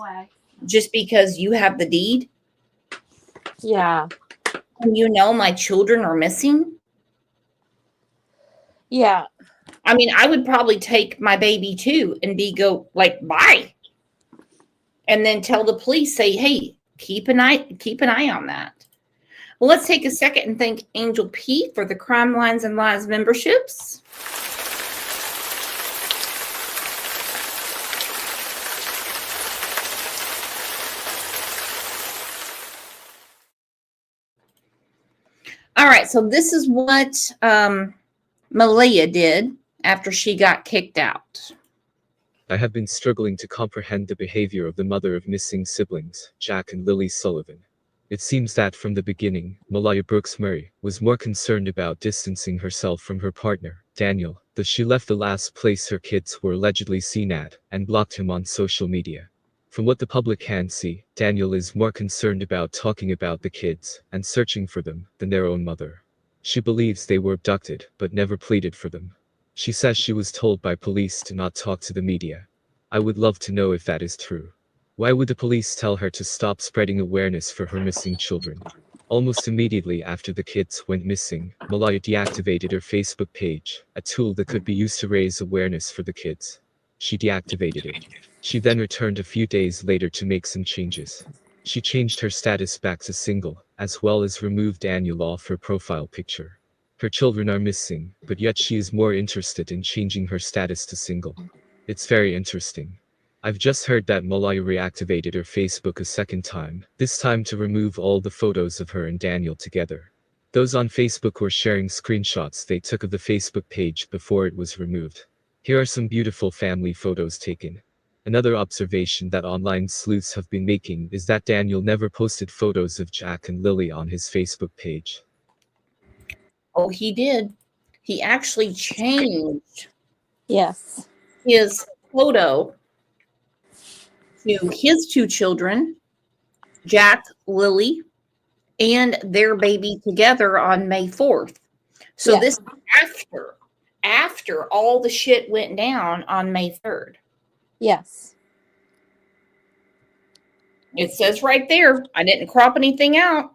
just because you have the deed? Yeah. And you know my children are missing? Yeah. I mean, I would probably take my baby too and go like, bye. And then tell the police, say, hey, keep an eye on that. Well, let's take a second and thank Angel P for the Crime Lines and Lies memberships. All right, so this is what Malia did after she got kicked out. I have been struggling to comprehend the behavior of the mother of missing siblings, Jack and Lily Sullivan. It seems that from the beginning, Malia Brooks Murray was more concerned about distancing herself from her partner, Daniel, that she left the last place her kids were allegedly seen at and blocked him on social media. From what the public can see, Daniel is more concerned about talking about the kids and searching for them than their own mother. She believes they were abducted but never pleaded for them. She says she was told by police to not talk to the media. I would love to know if that is true. Why would the police tell her to stop spreading awareness for her missing children? Almost immediately after the kids went missing, Malaya deactivated her Facebook page, a tool that could be used to raise awareness for the kids. She deactivated it. She then returned a few days later to make some changes. She changed her status back to single, as well as removed Daniel off her profile picture. Her children are missing, but yet she is more interested in changing her status to single. It's very interesting. I've just heard that Malaya reactivated her Facebook a second time, this time to remove all the photos of her and Daniel together. Those on Facebook were sharing screenshots they took of the Facebook page before it was removed. Here are some beautiful family photos taken. Another observation that online sleuths have been making is that Daniel never posted photos of Jack and Lily on his Facebook page. Oh, he did. He actually changed Yes. his photo to his two children, Jack, Lily, and their baby together on May 4th. So Yeah. this is after all the shit went down on May 3rd. Yes. It says right there, I didn't crop anything out.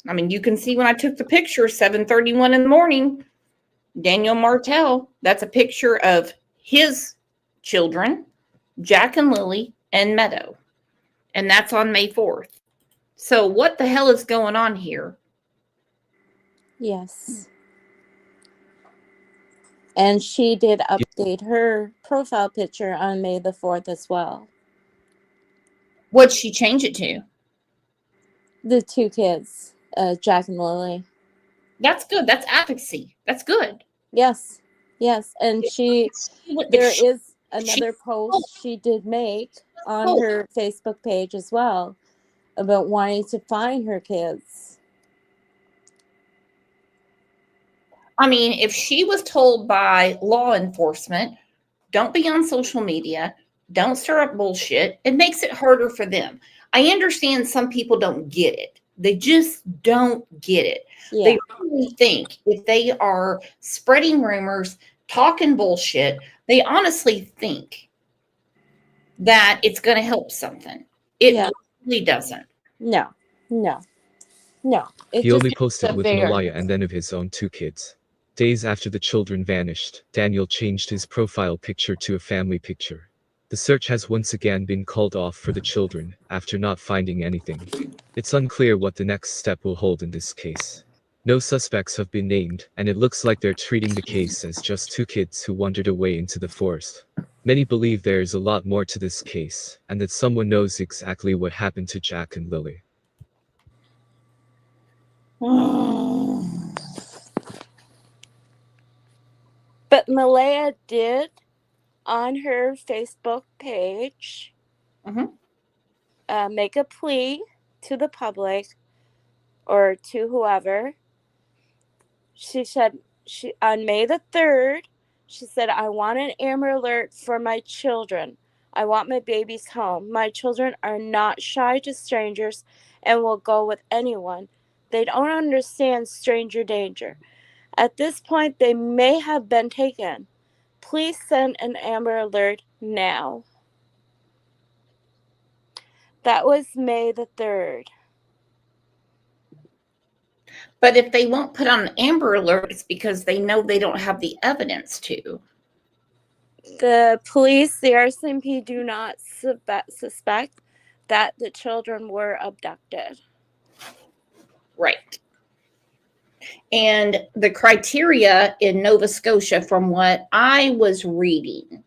I mean, you can see when I took the picture, 7:31 in the morning, Daniel Martell, that's a picture of his children, Jack and Lily and Meadow. And that's on May 4th. So what the hell is going on here? Yes. And she did update her profile picture on May the 4th as well. What'd she change it to? The two kids, Jack and Lily. That's good. That's advocacy. That's good. Yes. Yes. And there is another post she did make on her Facebook page as well about wanting to find her kids. I mean, if she was told by law enforcement, don't be on social media, don't stir up bullshit, it makes it harder for them. I understand some people don't get it. They just don't get it. Yeah. They really think if they are spreading rumors, talking bullshit, they honestly think that it's going to help something. It really doesn't. No. He only posted with Malaya and then of his own two kids. Days after the children vanished, Daniel changed his profile picture to a family picture. The search has once again been called off for the children, after not finding anything. It's unclear what the next step will hold in this case. No suspects have been named, and it looks like they're treating the case as just two kids who wandered away into the forest. Many believe there is a lot more to this case, and that someone knows exactly what happened to Jack and Lily. But Malaya did, on her Facebook page, make a plea to the public or to whoever. She said, on May the 3rd, she said, I want an Amber Alert for my children. I want my babies home. My children are not shy to strangers and will go with anyone. They don't understand stranger danger. At this point, they may have been taken. Please send an Amber Alert now. That was May the 3rd. But if they won't put on an Amber Alert, it's because they know they don't have the evidence to. The police, the RCMP, do not suspect that the children were abducted. Right. And the criteria in Nova Scotia, from what I was reading,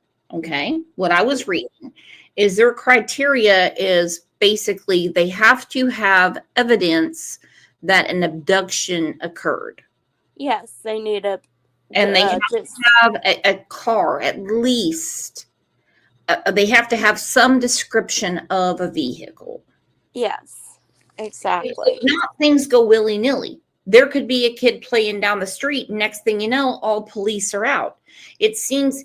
is their criteria is basically they have to have evidence that an abduction occurred. Yes, they need and they have to have a car, at least. They have to have some description of a vehicle. Yes, exactly. Not things go willy-nilly. There could be a kid playing down the street, and next thing you know, all police are out. It seems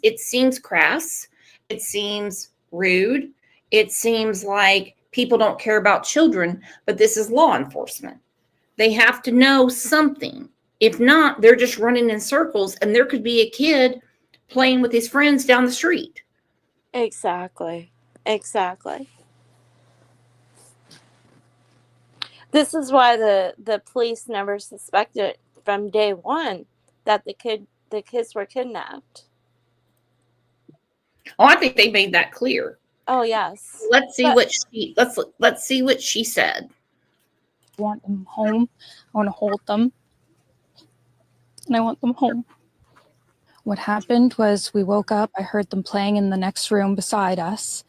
crass. It seems rude. It seems like people don't care about children, but this is law enforcement. They have to know something. If not, they're just running in circles, and there could be a kid playing with his friends down the street. Exactly. This is why the police never suspected from day one that the kids were kidnapped. Oh, I think they made that clear. Oh yes. Let's see let's see what she said. I want them home. I want to hold them. And I want them home. What happened was we woke up. I heard them playing in the next room beside us.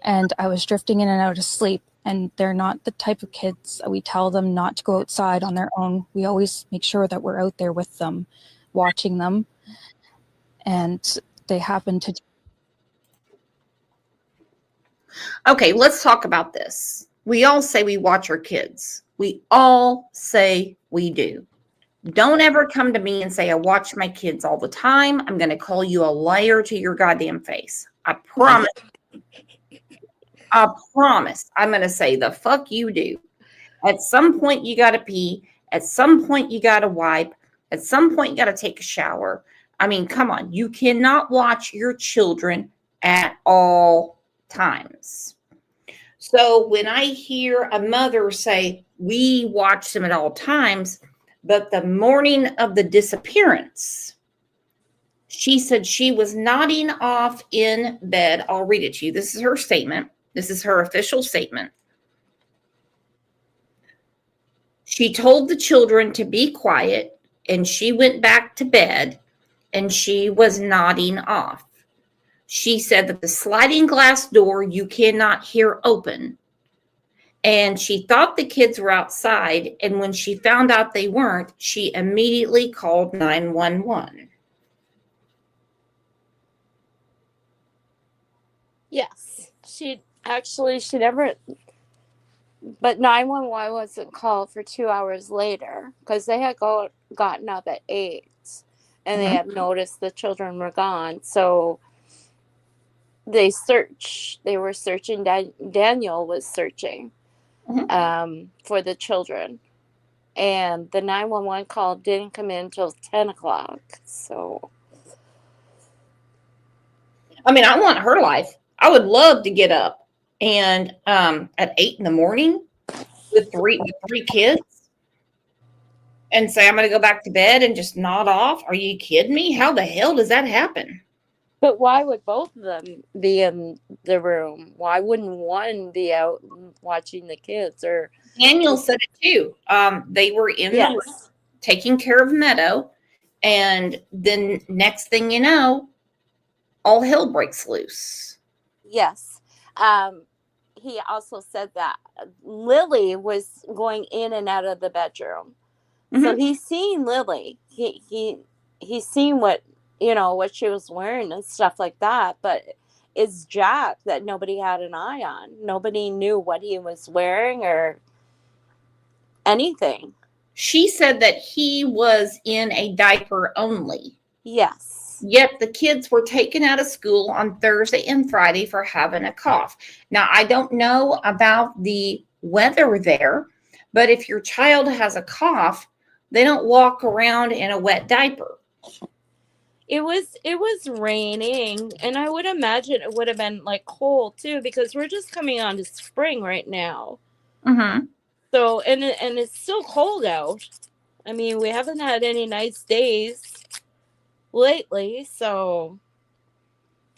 And I was drifting in and out of sleep. And they're not the type of kids that we tell them not to go outside on their own. We always make sure that we're out there with them, watching them. And they happen to. Okay, let's talk about this. We all say we watch our kids. We all say we do. Don't ever come to me and say, I watch my kids all the time. I'm going to call you a liar to your goddamn face. I promise. I promise. I'm going to say the fuck you do. At some point, you got to pee. At some point, you got to wipe. At some point, you got to take a shower. I mean, come on. You cannot watch your children at all times. So when I hear a mother say, we watch them at all times, but the morning of the disappearance, she said she was nodding off in bed. I'll read it to you. This is her statement. This is her official statement. She told the children to be quiet, and she went back to bed, and she was nodding off. She said that the sliding glass door you cannot hear open. And she thought the kids were outside. And when she found out they weren't, she immediately called 911. Yes. She never, but 911 wasn't called for 2 hours later because they had gotten up at 8 and they had noticed the children were gone. So they were searching, Daniel was searching for the children. And the 911 call didn't come in until 10 o'clock. So. I mean, I want her life. I would love to get up and at 8 in the morning with three kids and say, I'm going to go back to bed and just nod off. Are you kidding me? How the hell does that happen? But why would both of them be in the room? Why wouldn't one be out watching the kids? Or Daniel said it too. They were in the room taking care of Meadow, and then next thing you know, all hell breaks loose. Yes. He also said that Lily was going in and out of the bedroom. So he's seen Lily. He's seen what she was wearing and stuff like that. But it's Jack that nobody had an eye on. Nobody knew what he was wearing or anything. She said that he was in a diaper only. Yes. Yet the kids were taken out of school on Thursday and Friday for having a cough. Now, I don't know about the weather there, but if your child has a cough, they don't walk around in a wet diaper. It was raining, and I would imagine it would have been like cold too, because we're just coming on to spring right now. So, and it's still cold out. I mean, we haven't had any nice days lately, so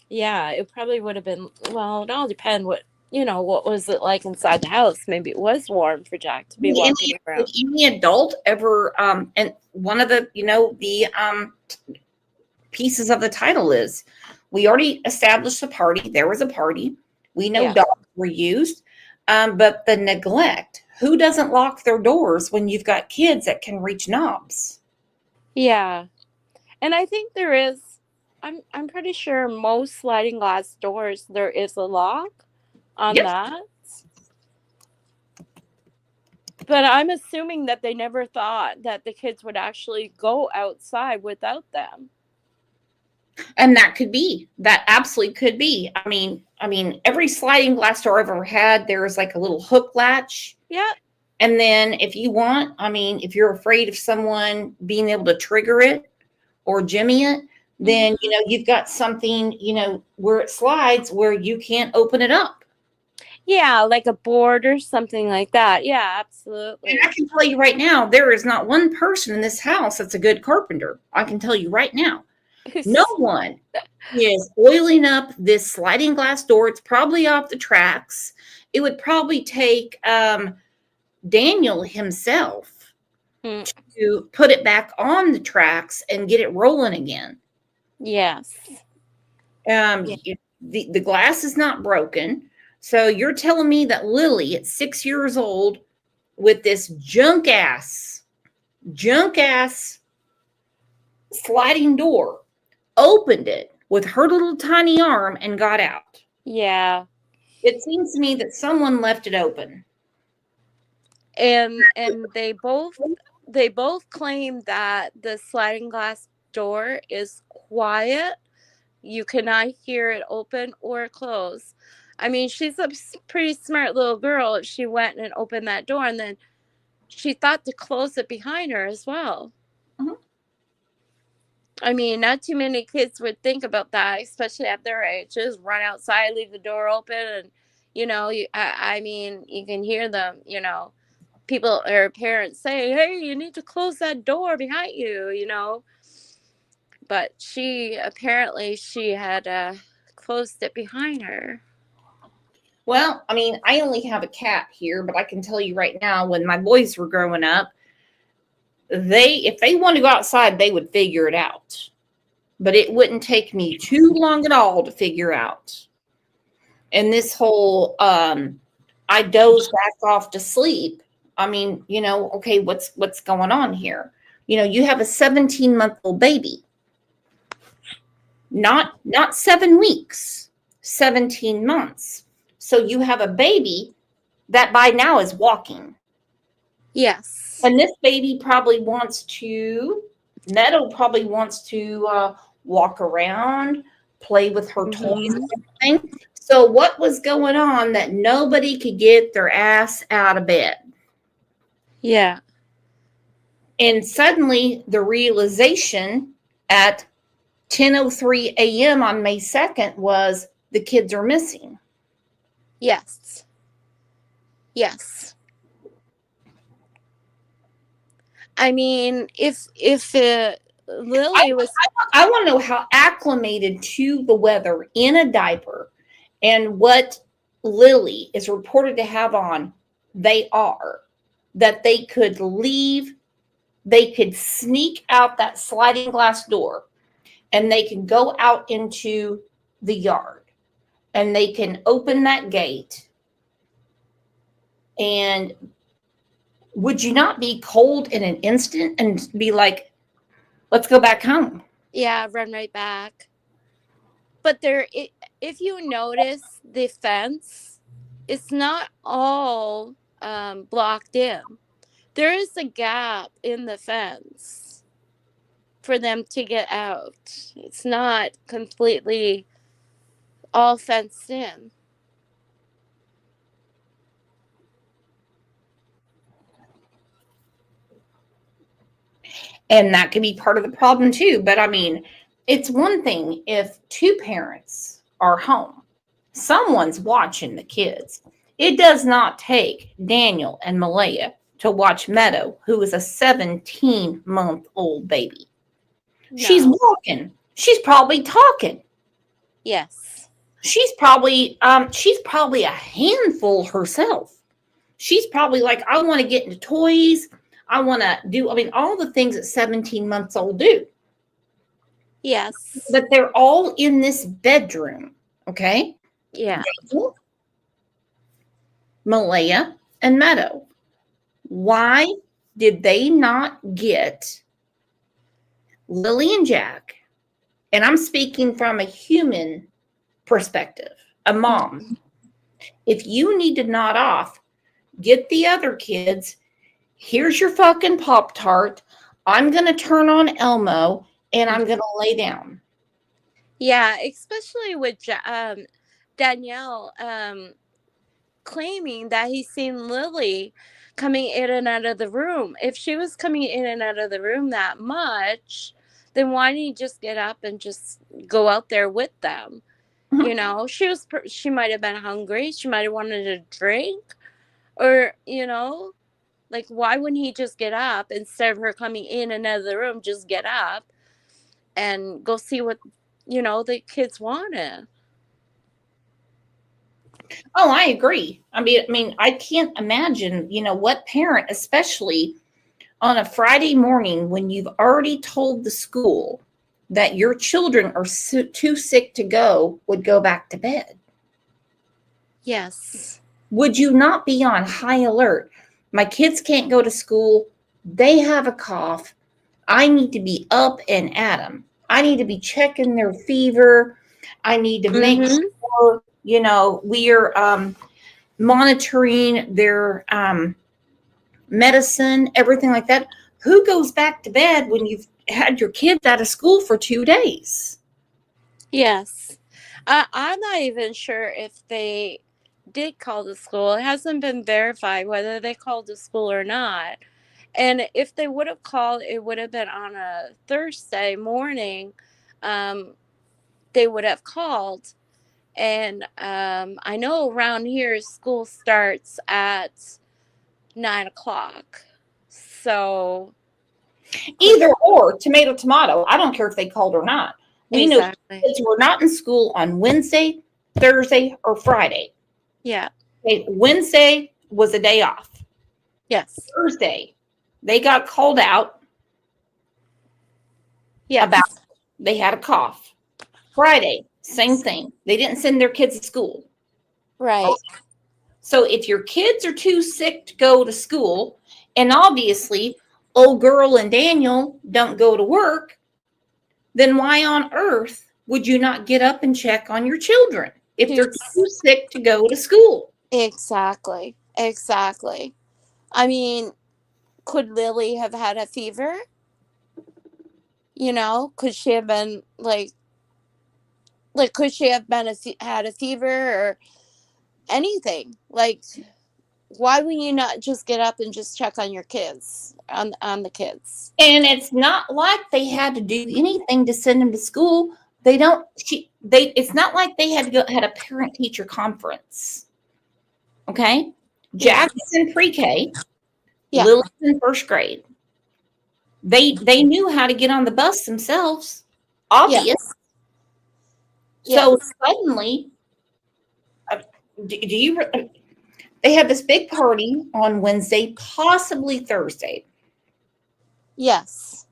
yeah, it probably would have been, well, it all depends what was it like inside the house. Maybe it was warm for Jack to be walking around. Did any adult ever and one of the pieces of the title is we already established a party. There was a party. We know dogs were used, but the neglect. Who doesn't lock their doors when you've got kids that can reach knobs? Yeah. And I think there is, I'm pretty sure most sliding glass doors, there is a lock on that. But I'm assuming that they never thought that the kids would actually go outside without them. And that absolutely could be. I mean, every sliding glass door I've ever had, there is like a little hook latch. Yeah. And then if you want, if you're afraid of someone being able to trigger it or jimmy it, then, you've got something, where it slides where you can't open it up. Yeah, like a board or something like that. Yeah, absolutely. And I can tell you right now, there is not one person in this house that's a good carpenter. I can tell you right now. No one is oiling up this sliding glass door. It's probably off the tracks. It would probably take Daniel himself to put it back on the tracks and get it rolling again. Yes. The glass is not broken. So you're telling me that Lily at 6 years old with this junk ass sliding door opened it with her little tiny arm and got out. Yeah. It seems to me that someone left it open. And they both claim that the sliding glass door is quiet. You cannot hear it open or close. I mean, she's a pretty smart little girl. She went and opened that door, and then she thought to close it behind her as well. I mean, not too many kids would think about that, especially at their age. Just run outside, leave the door open, and I mean, you can hear them, people or parents say, "Hey, you need to close that door behind you," But she had closed it behind her. Well, I mean, I only have a cat here, but I can tell you right now, when my boys were growing up, if they wanted to go outside, they would figure it out. But it wouldn't take me too long at all to figure out. And this whole I doze back off to sleep. I mean, okay, what's going on here? You have a 17-month-old baby. Not 7 weeks, 17 months. So you have a baby that by now is walking. Yes. And this baby probably wants to walk around, play with her toys and everything. So what was going on that nobody could get their ass out of bed? Yeah. And suddenly the realization at 10:03 a.m. on May 2nd was the kids are missing. Yes. Yes. I mean, if Lily was... I want to know how acclimated to the weather in a diaper and what Lily is reported to have on they are, that they could leave, they could sneak out that sliding glass door and they can go out into the yard and they can open that gate. And would you not be cold in an instant and be like, let's go back home? Yeah, run right back. But if you notice the fence, it's not all blocked in. There is a gap in the fence for them to get out. It's not completely all fenced in. And that could be part of the problem too. But I mean, it's one thing if two parents are home, someone's watching the kids. It does not take Daniel and Malaya to watch Meadow, who is a 17-month-old baby. No. She's walking. She's probably talking. Yes. She's probably a handful herself. She's probably like, I want to get into toys. I want to do, all the things that 17 months old do. Yes. But they're all in this bedroom. Okay. Yeah. Malaya and Meadow. Why did they not get Lily and Jack? And I'm speaking from a human perspective, a mom. If you need to nod off, get the other kids. Here's your fucking Pop-Tart. I'm going to turn on Elmo and I'm going to lay down. Yeah, especially with Danielle claiming that he's seen Lily coming in and out of the room. If she was coming in and out of the room that much, then why didn't he just get up and just go out there with them? You know, she might have been hungry. She might have wanted a drink, or like, why wouldn't he just get up instead of her coming in and out of the room? Just get up and go see what the kids wanted. Oh, I agree. I mean, I can't imagine, what parent, especially on a Friday morning when you've already told the school that your children are too sick to go, would go back to bed. Yes. Would you not be on high alert? My kids can't go to school. They have a cough. I need to be up and at them. I need to be checking their fever. I need to make sure, we are monitoring their medicine, everything like that. Who goes back to bed when you've had your kids out of school for 2 days? Yes. I'm not even sure if they did call the school. It hasn't been verified whether they called the school or not. And if they would have called, it would have been on a Thursday morning. They would have called. And I know around here school starts at 9:00. So either or, tomato. I don't care if they called or not. We know kids were not in school on Wednesday, Thursday, or Friday. Yeah. Okay, Wednesday was a day off. Yes. Thursday, they got called out. Yes. About they had a cough. Friday, same thing. They didn't send their kids to school. Right. So if your kids are too sick to go to school, and obviously old girl and Daniel don't go to work, then why on earth would you not get up and check on your children if they're too sick to go to school? Exactly. I mean, could Lily have had a fever? Could she have been could she have been had a fever or anything? Like, why would you not just get up and just check on your kids, on the kids? And it's not like they had to do anything to send them to school. It's not like they had a parent teacher conference. Okay. Jack is in pre-K. Yeah. Lily's in first grade. They knew how to get on the bus themselves. Obvious. Yes. So suddenly, they have this big party on Wednesday, possibly Thursday. Yes.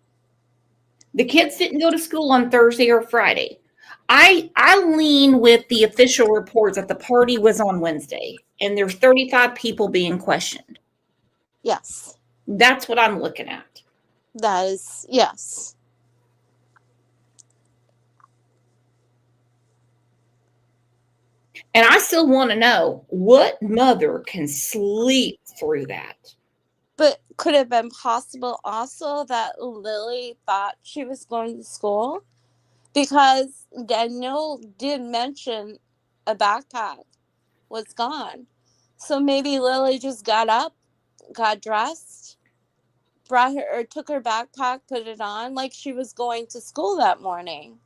The kids didn't go to school on Thursday or Friday. I lean with the official reports that the party was on Wednesday and there's 35 people being questioned. Yes. That's what I'm looking at. That is, yes. And I still want to know what mother can sleep through that. But could it have been possible also that Lily thought she was going to school? Because Daniel did mention a backpack was gone. So maybe Lily just got up, got dressed, took her backpack, put it on like she was going to school that morning.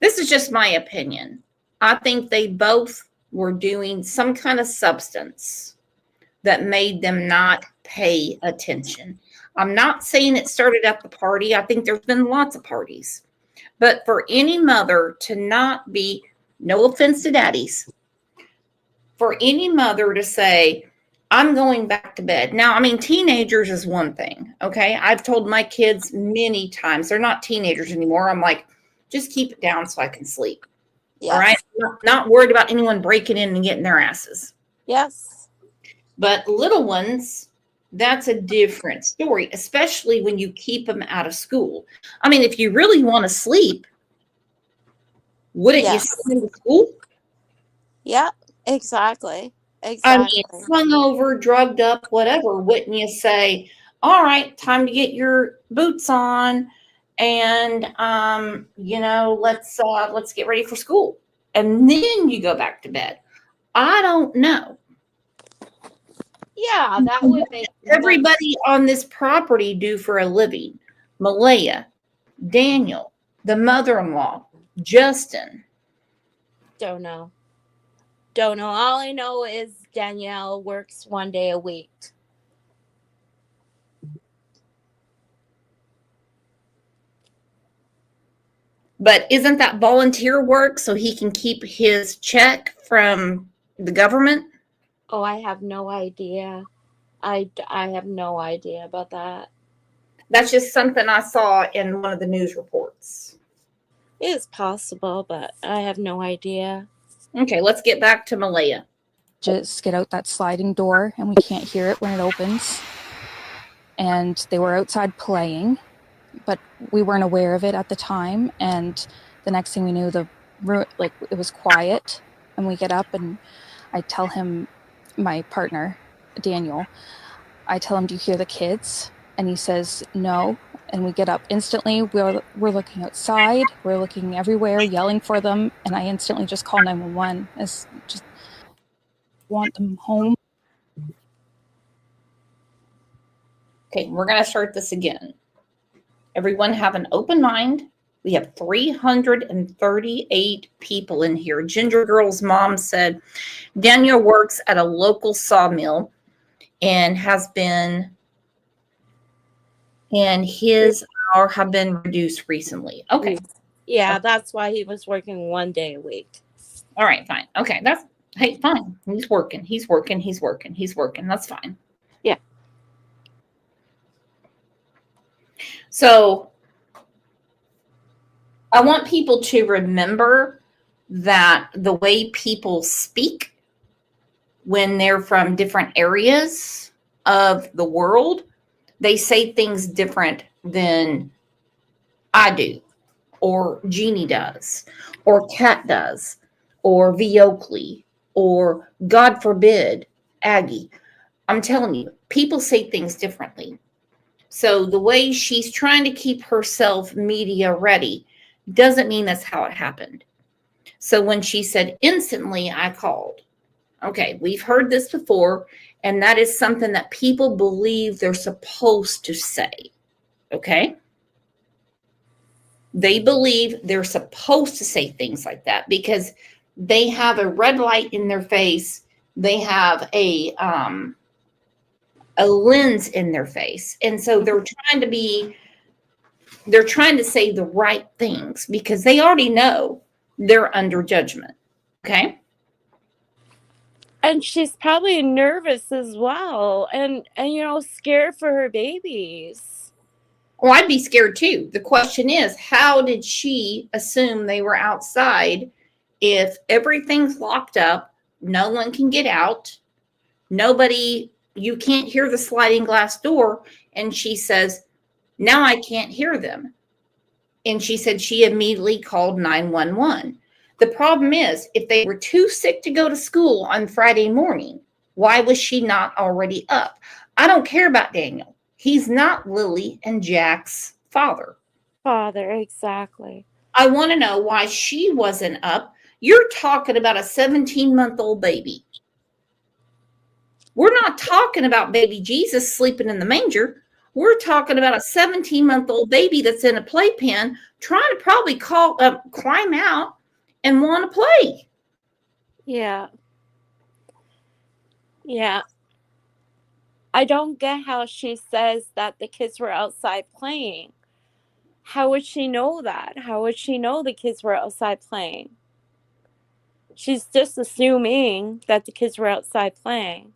This is just my opinion. I think they both were doing some kind of substance that made them not pay attention. I'm not saying it started at the party. I think there's been lots of parties. But for any mother to not be, no offense to daddies, for any mother to say, I'm going back to bed. Now, I mean, teenagers is one thing, okay? I've told my kids many times, they're not teenagers anymore. I'm like, just keep it down so I can sleep. Yes. All right? Not worried about anyone breaking in and getting their asses. Yes. But little ones, that's a different story, especially when you keep them out of school. I mean, if you really want to sleep, wouldn't you send them to school? Yeah, exactly. I mean, hungover, drugged up, whatever. Wouldn't you say, all right, time to get your boots on and, let's get ready for school. And then you go back to bed. I don't know. Yeah, that would make everybody on this property do for a living. Malaya, Daniel, the mother-in-law, Justin. Don't know. Don't know. All I know is Danielle works 1 day a week. But isn't that volunteer work so he can keep his check from the government? Oh, I have no idea. I have no idea about that. That's just something I saw in one of the news reports. It is possible, but I have no idea. Okay, let's get back to Malaya. Just get out that sliding door and we can't hear it when it opens. And they were outside playing, but we weren't aware of it at the time. And the next thing we knew, it was quiet. And we get up and I tell him, my partner, Daniel, I tell him, do you hear the kids? And he says, no. And we get up instantly. We're looking outside. We're looking everywhere, yelling for them. And I instantly just call 911. It's just want them home. Okay, we're going to start this again. Everyone have an open mind. We have 338 people in here. Ginger Girl's mom said Daniel works at a local sawmill and has been, and his hours have been reduced recently. Okay. Yeah, that's why he was working 1 day a week. All right, fine. Okay, hey, fine. He's working. That's fine. Yeah. So I want people to remember that the way people speak when they're from different areas of the world, they say things different than I do, or Jeannie does, or Kat does, or V. Oakley, or God forbid, Aggie. I'm telling you, people say things differently. So the way she's trying to keep herself media ready doesn't mean that's how it happened. So when she said instantly, I called. Okay, we've heard this before, and that is something that people believe they're supposed to say. Okay? They believe they're supposed to say things like that because they have a red light in their face. They have a lens in their face. And so they're trying to say the right things because they already know they're under judgment. Okay? And she's probably nervous as well and scared for her babies. Well, I'd be scared too. The question is, how did she assume they were outside if everything's locked up, no one can get out, you can't hear the sliding glass door, and she says, now I can't hear them. And she said she immediately called 911. The problem is, if they were too sick to go to school on Friday morning, why was she not already up? I don't care about Daniel. He's not Lily and Jack's father. Exactly. I want to know why she wasn't up. You're talking about a 17-month-old baby. We're not talking about baby Jesus sleeping in the manger. We're talking about a 17-month-old baby that's in a playpen trying to probably climb out and want to play. Yeah. I don't get how she says that the kids were outside playing. How would she know that? How would she know the kids were outside playing? She's just assuming that the kids were outside playing.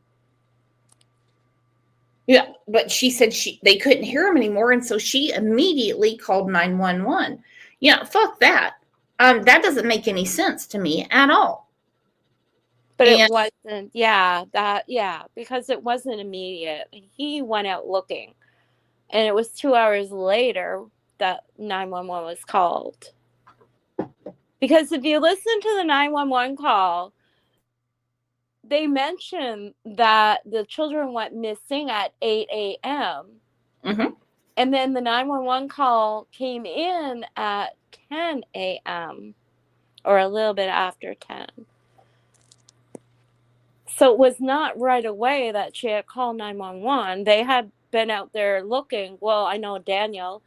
Yeah, but she said they couldn't hear him anymore, and so she immediately called 911. Yeah, fuck that. That doesn't make any sense to me at all. But it wasn't, because it wasn't immediate. He went out looking, and it was 2 hours later that 911 was called. Because if you listen to the 911 call, they mentioned that the children went missing at 8 a.m. Mm-hmm. And then the 911 call came in at 10 a.m. or a little bit after 10. So it was not right away that she had called 911. They had been out there looking. Well, I know Daniel,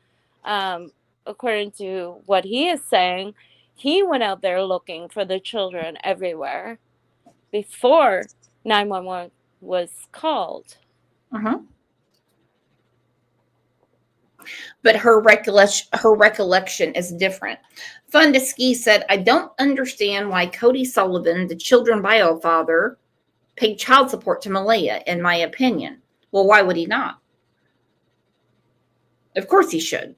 according to what he is saying, he went out there looking for the children everywhere before 911 was called. But her recollection is different. Fun to Ski said, I don't understand why Cody Sullivan, the children bio father, paid child support to Malaya, in my opinion. Well, why would he not? Of course he should.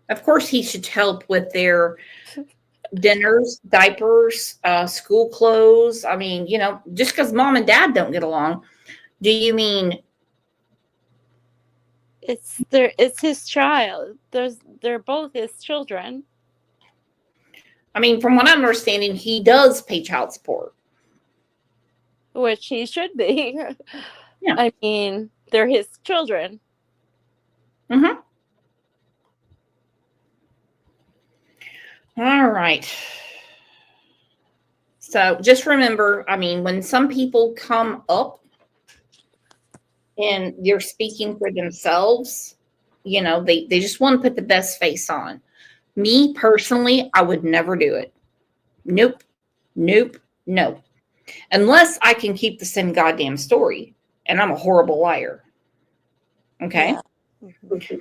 Of course he should help with their dinners, diapers, school clothes. I mean, you know, just because mom and dad don't get along, do you mean it's his child? They're both his children. I mean, from what I'm understanding, he does pay child support. Which he should be. Yeah. I mean, they're his children. Mm-hmm. All right. So just remember, I mean, when some people come up and they're speaking for themselves, you know, they just want to put the best face on. Me personally, I would never do it. Nope. Nope. No. Unless I can keep the same goddamn story, and I'm a horrible liar. Okay. Yeah.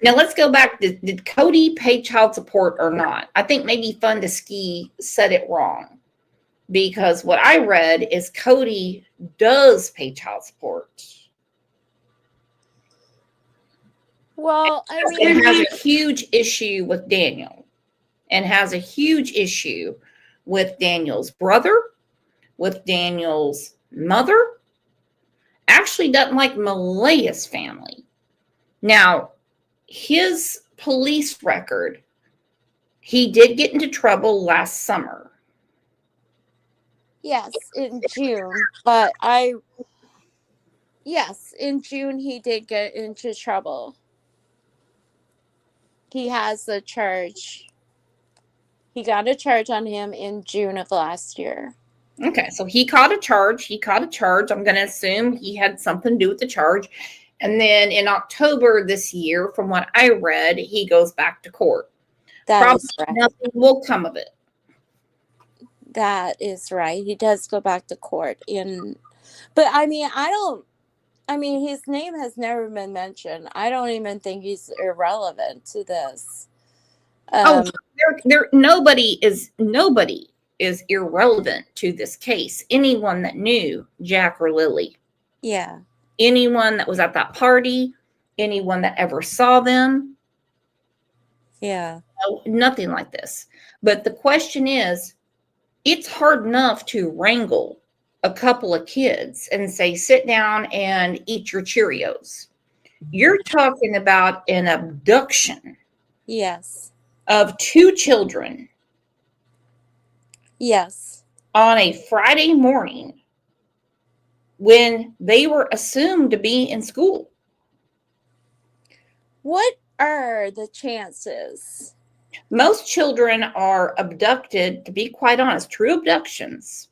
Now let's go back. Did Cody pay child support or not? I think maybe Fun to Ski said it wrong, because what I read is Cody does pay child support. Well, I mean, it has a huge issue with Daniel, and has a huge issue with Daniel's brother, with Daniel's mother. Actually doesn't like Malaya's family. Now, his police record, he did get into trouble last summer. yes, in June, but yes, in June he did get into trouble. He has a charge. He got a charge on him in June of last year. Okay, so he caught a charge. I'm going to assume he had something to do with the charge. And then in October this year, from what I read, he goes back to court. That is right. Nothing will come of it. That is right. He does go back to court but I mean, his name has never been mentioned. I don't even think he's irrelevant to this. Nobody is irrelevant to this case. Anyone that knew Jack or Lily. Yeah. Anyone that was at that party, anyone that ever saw them. Yeah. No, nothing like this. But the question is, it's hard enough to wrangle a couple of kids and say, sit down and eat your Cheerios. You're talking about an abduction. Yes. Of 2 children. Yes. On a Friday morning when they were assumed to be in school. What are the chances? Most children are abducted, to be quite honest, true abductions,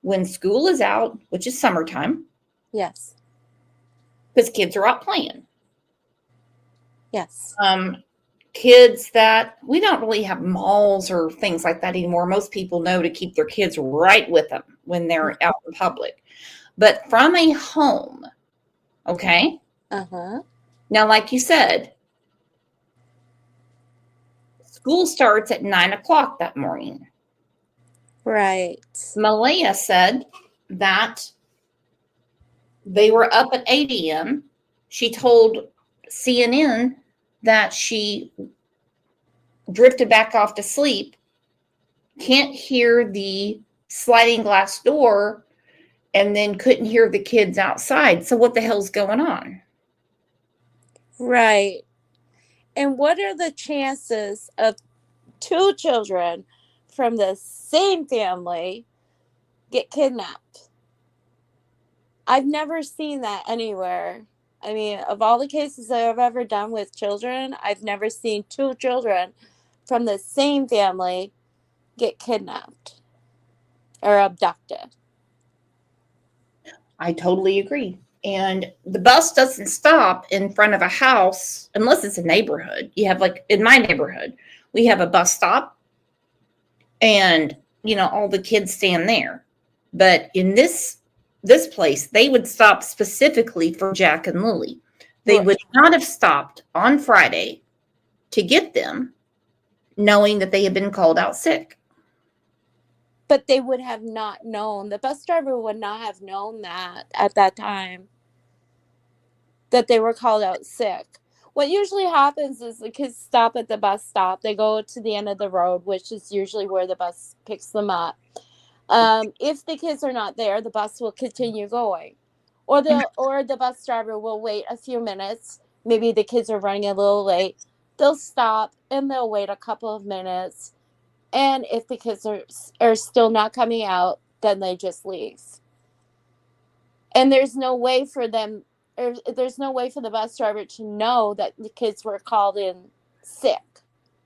when school is out, which is summertime. Yes. Because kids are out playing. Yes. Kids that we don't really have malls or things like that anymore. Most people know to keep their kids right with them when they're out in public. But from a home, okay? Uh-huh. Now, like you said, school starts at 9:00 that morning. Right. Malaya said that they were up at 8 a.m. She told CNN that she drifted back off to sleep, can't hear the sliding glass door, and then couldn't hear the kids outside. So what the hell's going on? Right. And what are the chances of 2 children from the same family get kidnapped? I've never seen that anywhere. I mean, of all the cases that I've ever done with children, I've never seen 2 children from the same family get kidnapped or abducted. I totally agree. And the bus doesn't stop in front of a house unless it's a neighborhood. You have, like in my neighborhood, we have a bus stop and all the kids stand there. But in this place, they would stop specifically for Jack and Lily. They would not have stopped on Friday to get them, knowing that they had been called out sick. But they would have not known. The bus driver would not have known that at that time, that they were called out sick. What usually happens is the kids stop at the bus stop. They go to the end of the road, which is usually where the bus picks them up. If the kids are not there, the bus will continue going. Or the bus driver will wait a few minutes. Maybe the kids are running a little late. They'll stop and they'll wait a couple of minutes. And if the kids are still not coming out, then they just leave. And there's no way for them, or there's no way for the bus driver to know that the kids were called in sick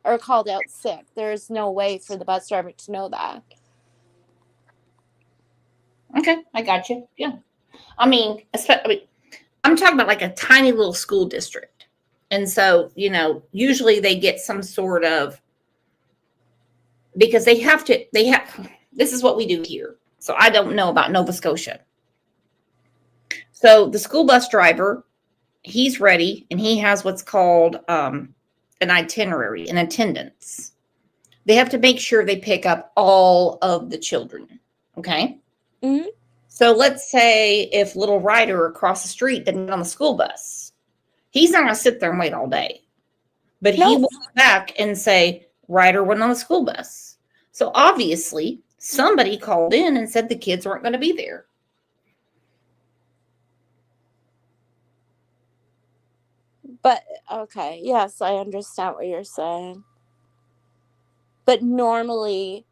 or called out sick. There's no way for the bus driver to know that. Okay, I got you. Yeah. I'm talking about like a tiny little school district. And so, usually they get some sort of, because this is what we do here. So I don't know about Nova Scotia. So the school bus driver, he's ready and he has what's called an itinerary, an attendance. They have to make sure they pick up all of the children. Okay. Mm-hmm. So let's say if little Ryder across the street didn't get on the school bus, he's not going to sit there and wait all day. But he will go back and say, Ryder went on the school bus. So obviously somebody called in and said the kids weren't going to be there. But, okay, yes, I understand what you're saying. But normally,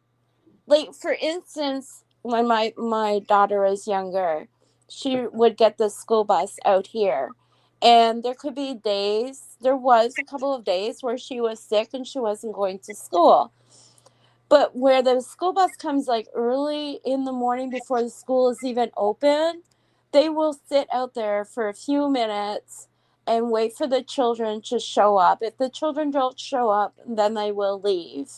like, for instance, when my daughter was younger, she would get the school bus out here. And there could be days, there was a couple of days where she was sick and she wasn't going to school. But where the school bus comes like early in the morning before the school is even open, they will sit out there for a few minutes and wait for the children to show up. If the children don't show up, then they will leave.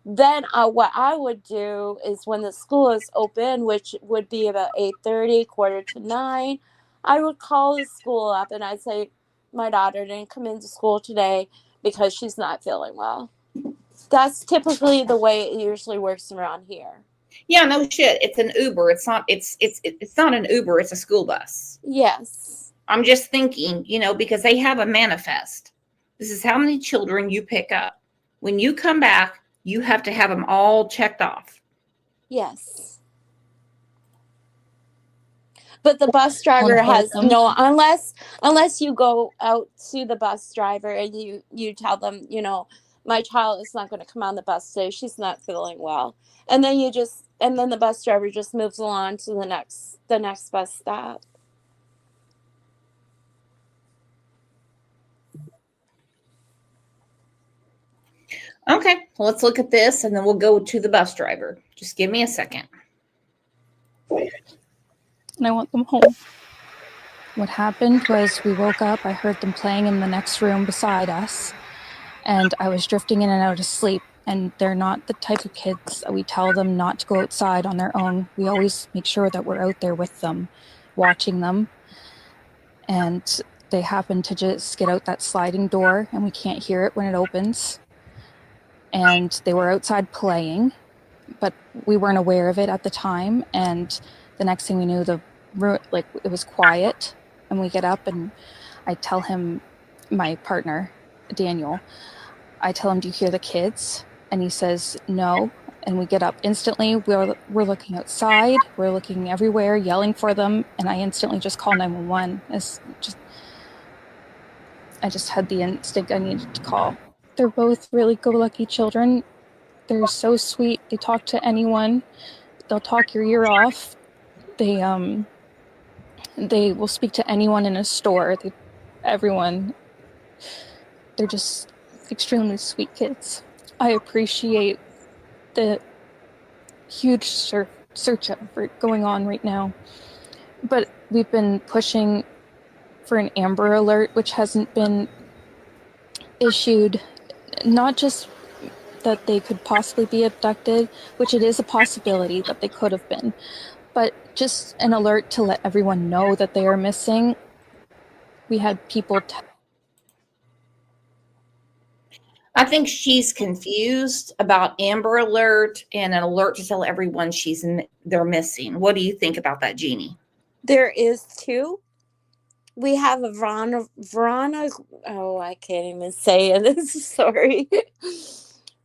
Then what I would do is when the school is open, which would be about 8:30, 8:45, I would call the school up and I'd say, my daughter didn't come into school today because she's not feeling well. That's typically the way it usually works around here. Yeah, no shit. It's an Uber. It's not an Uber, it's a school bus. Yes. I'm just thinking, because they have a manifest. This is how many children you pick up. When you come back, you have to have them all checked off. Yes. But the bus driver has no, unless you go out to the bus driver and you tell them, my child is not going to come on the bus today. She's not feeling well. And then the bus driver just moves along to the next bus stop. Okay, well, let's look at this and then we'll go to the bus driver. Just give me a second. And I want them home. What happened was we woke up, I heard them playing in the next room beside us, and I was drifting in and out of sleep. And they're not the type of kids that we tell them not to go outside on their own. We always make sure that we're out there with them, watching them. And they happen to just get out that sliding door and we can't hear it when it opens. And they were outside playing, but we weren't aware of it at the time. And the next thing we knew, it was quiet. And we get up and I tell him, my partner, Daniel, I tell him, do you hear the kids? And he says, no. And we get up instantly. We're looking outside. We're looking everywhere, yelling for them. And I instantly just call 911. I just had the instinct I needed to call. They're both really go-lucky children. They're so sweet. They talk to anyone. They'll talk your ear off. They will speak to anyone in a store. Everyone. They're just extremely sweet kids. I appreciate the huge search effort going on right now. But we've been pushing for an Amber Alert, which hasn't been issued, not just that they could possibly be abducted, which it is a possibility that they could have been. But just an alert to let everyone know that they are missing. We had people I think she's confused about Amber Alert and an alert to tell everyone they're missing. What do you think about that, Jeannie? There is two. We have a Verona. Oh, I can't even say it. Sorry.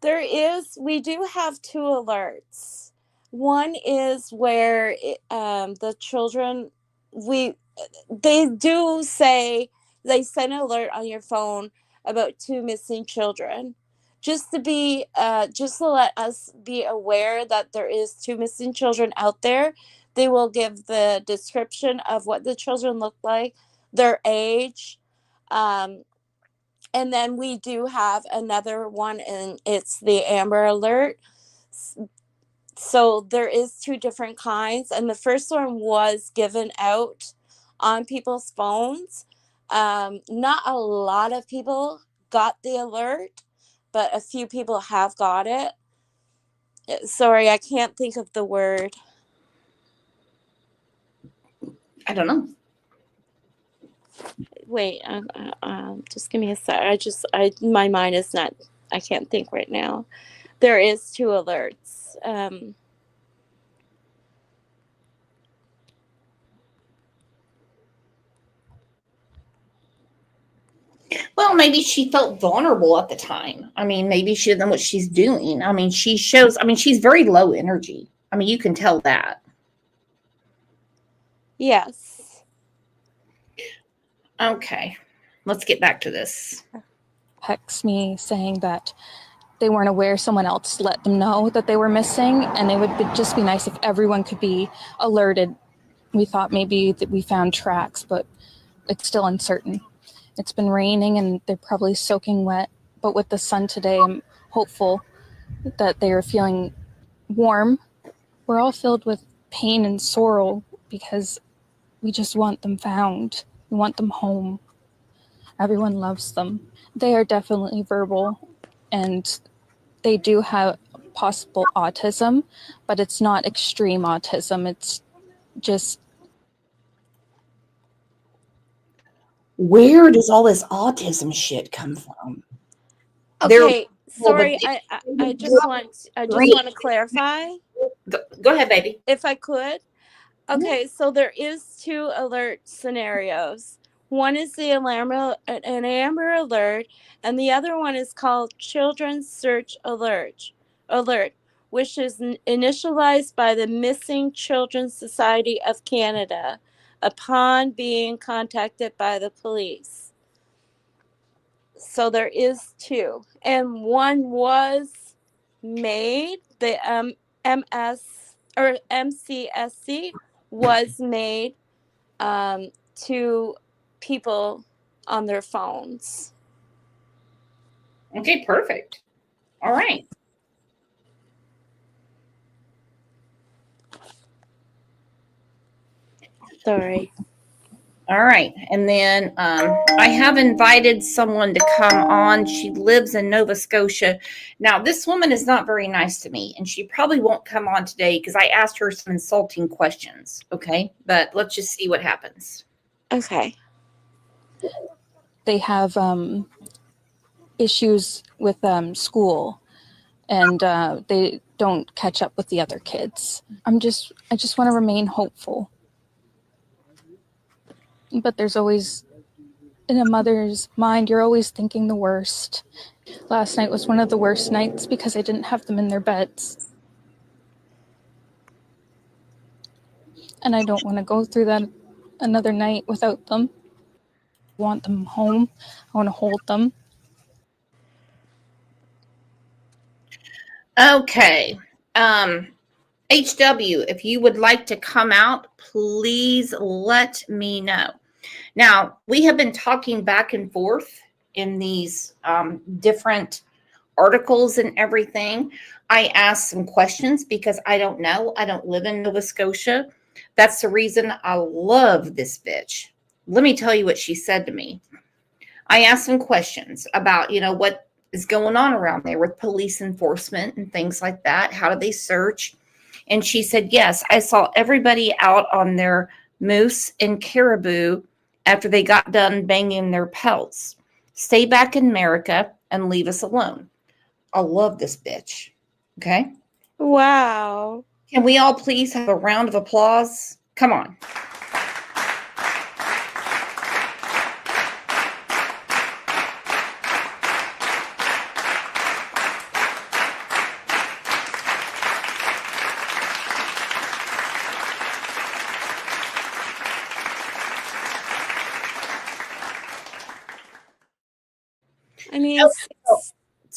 We do have two alerts. One is where the children, they do say, they send an alert on your phone about two missing children. Just to let us be aware that there is two missing children out there. They will give the description of what the children look like, their age, and then we do have another one, and it's the Amber Alert. So there is two different kinds, and the first one was given out on people's phones. Not a lot of people got the alert, but a few people have got it. Sorry, I can't think of the word. I don't know. Wait, just give me a sec. My mind is not, I can't think right now. There is two alerts. Well, maybe she felt vulnerable at the time. I mean, maybe she didn't know what she's doing. I mean, she's very low energy. I mean, you can tell that. Yes. Okay. Let's get back to this. Text me saying that they weren't aware, someone else let them know that they were missing, and it would just be nice if everyone could be alerted. We thought maybe that we found tracks, but it's still uncertain. It's been raining and they're probably soaking wet, but with the sun today, I'm hopeful that they are feeling warm. We're all filled with pain and sorrow because we just want them found. We want them home. Everyone loves them. They are definitely verbal, and they do have possible autism, but it's not extreme autism. It's just... Where does all this autism shit come from? Okay, sorry, I just want to clarify. Go ahead, baby. If I could. Okay, so there is two alert scenarios. One is an Amber Alert, and the other one is called Children's Search Alert, which is initialized by the Missing Children Society of Canada upon being contacted by the police. So there is two, and one was made, the MCSC was made to people on their phones. Okay, perfect. All right. Sorry. All right. And then I have invited someone to come on. She lives in Nova Scotia. Now, this woman is not very nice to me, and she probably won't come on today because I asked her some insulting questions. Okay. But let's just see what happens. Okay. They have issues with school, and they don't catch up with the other kids. I just want to remain hopeful. But there's always, in a mother's mind, you're always thinking the worst. Last night was one of the worst nights because I didn't have them in their beds. And I don't want to go through that another night without them. I want them home. I want to hold them. Okay. HW, if you would like to come out, please let me know. Now, we have been talking back and forth in these different articles and everything. I asked some questions because I don't know. I don't live in Nova Scotia. That's the reason I love this bitch. Let me tell you what she said to me. I asked some questions about, what is going on around there with police enforcement and things like that? How do they search? And she said, yes, I saw everybody out on their moose and caribou after they got done banging their pelts. Stay back in America and leave us alone. I love this bitch. Okay. Wow. Can we all please have a round of applause? Come on. I mean,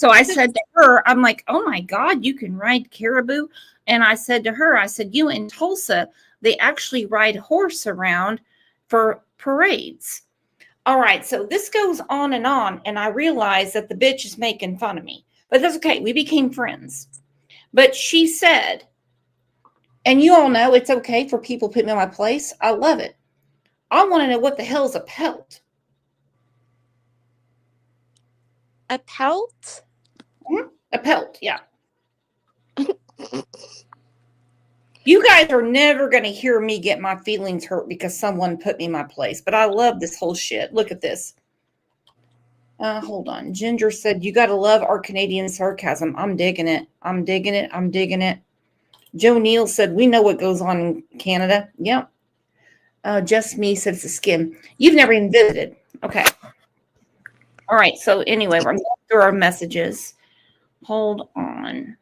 So I said to her, I'm like, oh my God, you can ride caribou. And I said to her, I said, you in Tulsa, they actually ride horse around for parades. All right. So this goes on. And I realized that the bitch is making fun of me, but that's okay. We became friends. But she said, and you all know it's okay for people to put me in my place. I love it. I want to know what the hell is a pelt. A pelt? A pelt, yeah. You guys are never going to hear me get my feelings hurt because someone put me in my place, but I love this whole shit. Look at this. Hold on. Ginger said, you got to love our Canadian sarcasm. I'm digging it. I'm digging it. I'm digging it. Joe Neal said, we know what goes on in Canada. Yep. Just me said it's the skin. You've never even visited. Okay. All right. So anyway, we're going through our messages. Hold on.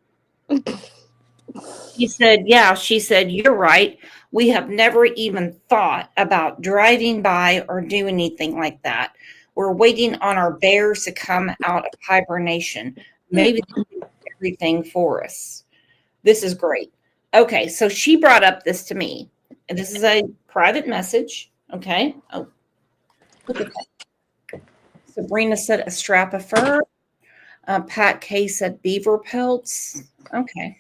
He said, yeah, she said, you're right. We have never even thought about driving by or doing anything like that. We're waiting on our bears to come out of hibernation. Maybe they'll do everything for us. This is great. Okay, so she brought up this to me. And this is a private message. Okay. Oh, look at that. Sabrina said a strap of fur. Pat K said beaver pelts. Okay.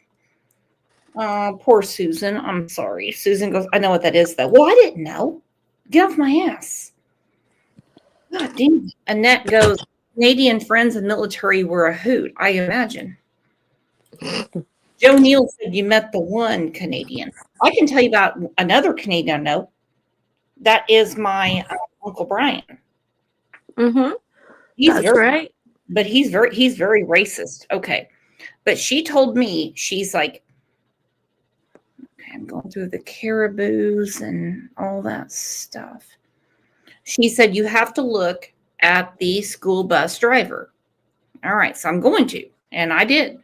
Poor Susan. I'm sorry. Susan goes, I know what that is, though. Well, I didn't know. Get off my ass. God damn it. Annette goes, Canadian friends and military were a hoot, I imagine. Joe Neal said you met the one Canadian. I can tell you about another Canadian I know. That is my Uncle Brian. Mm-hmm. That's right. But he's very racist. Okay. But she told me, she's like, okay, I'm going through the caribous and all that stuff. She said, you have to look at the school bus driver. All right. So I'm going to. And I did.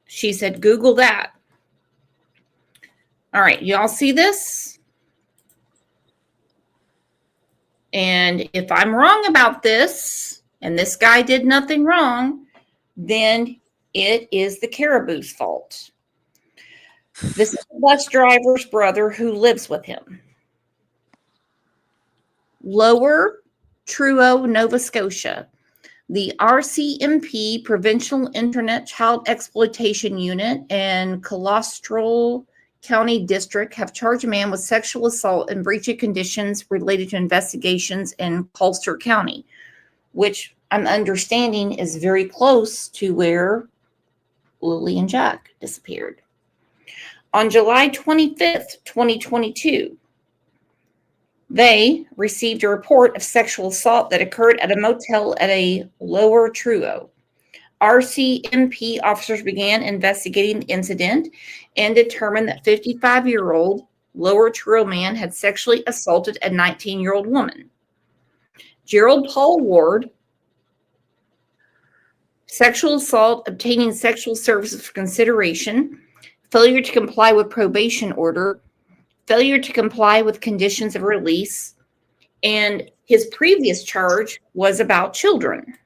She said, Google that. All right. Y'all see this? And if I'm wrong about this, and this guy did nothing wrong, then it is the caribou's fault. This is the bus driver's brother who lives with him. Lower Truro, Nova Scotia. The RCMP Provincial Internet Child Exploitation Unit and Colostral County District have charged a man with sexual assault and breach of conditions related to investigations in Colster County, which I'm understanding is very close to where Lily and Jack disappeared. On July 25th, 2022, they received a report of sexual assault that occurred at a motel at a Lower Truro. RCMP officers began investigating the incident and determined that 55-year-old Lower Truro man had sexually assaulted a 19-year-old woman. Gerald Paul Ward, sexual assault, obtaining sexual services for consideration, failure to comply with probation order, failure to comply with conditions of release, and his previous charge was about children.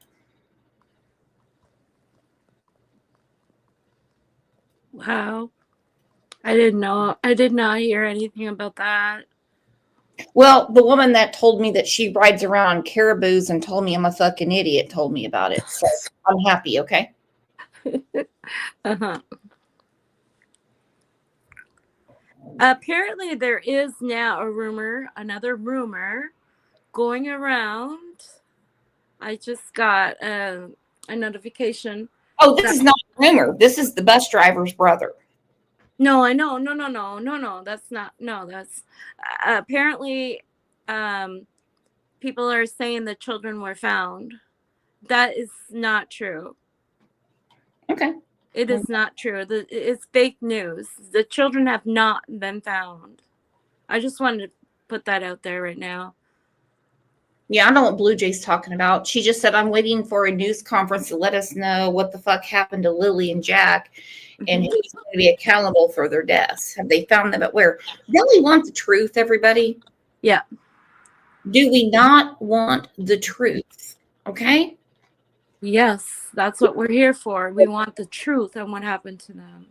Wow. I didn't know. I did not hear anything about that. Well, the woman that told me that she rides around on caribous and told me I'm a fucking idiot told me about it. So I'm happy, okay? Uh-huh. Apparently, there is now another rumor going around. I just got a notification. Oh, this is not a rumor. This is the bus driver's brother. No, I know. No. That's not. No, that's apparently people are saying the children were found. That is not true. Okay. It is not true. It's fake news. The children have not been found. I just wanted to put that out there right now. Yeah, I know what Blue Jay's talking about. She just said, I'm waiting for a news conference to let us know what the fuck happened to Lily and Jack and who's going to be accountable for their deaths. Have they found them at where? Don't we want the truth, everybody? Yeah. Do we not want the truth? Okay? Yes, that's what we're here for. We want the truth on what happened to them.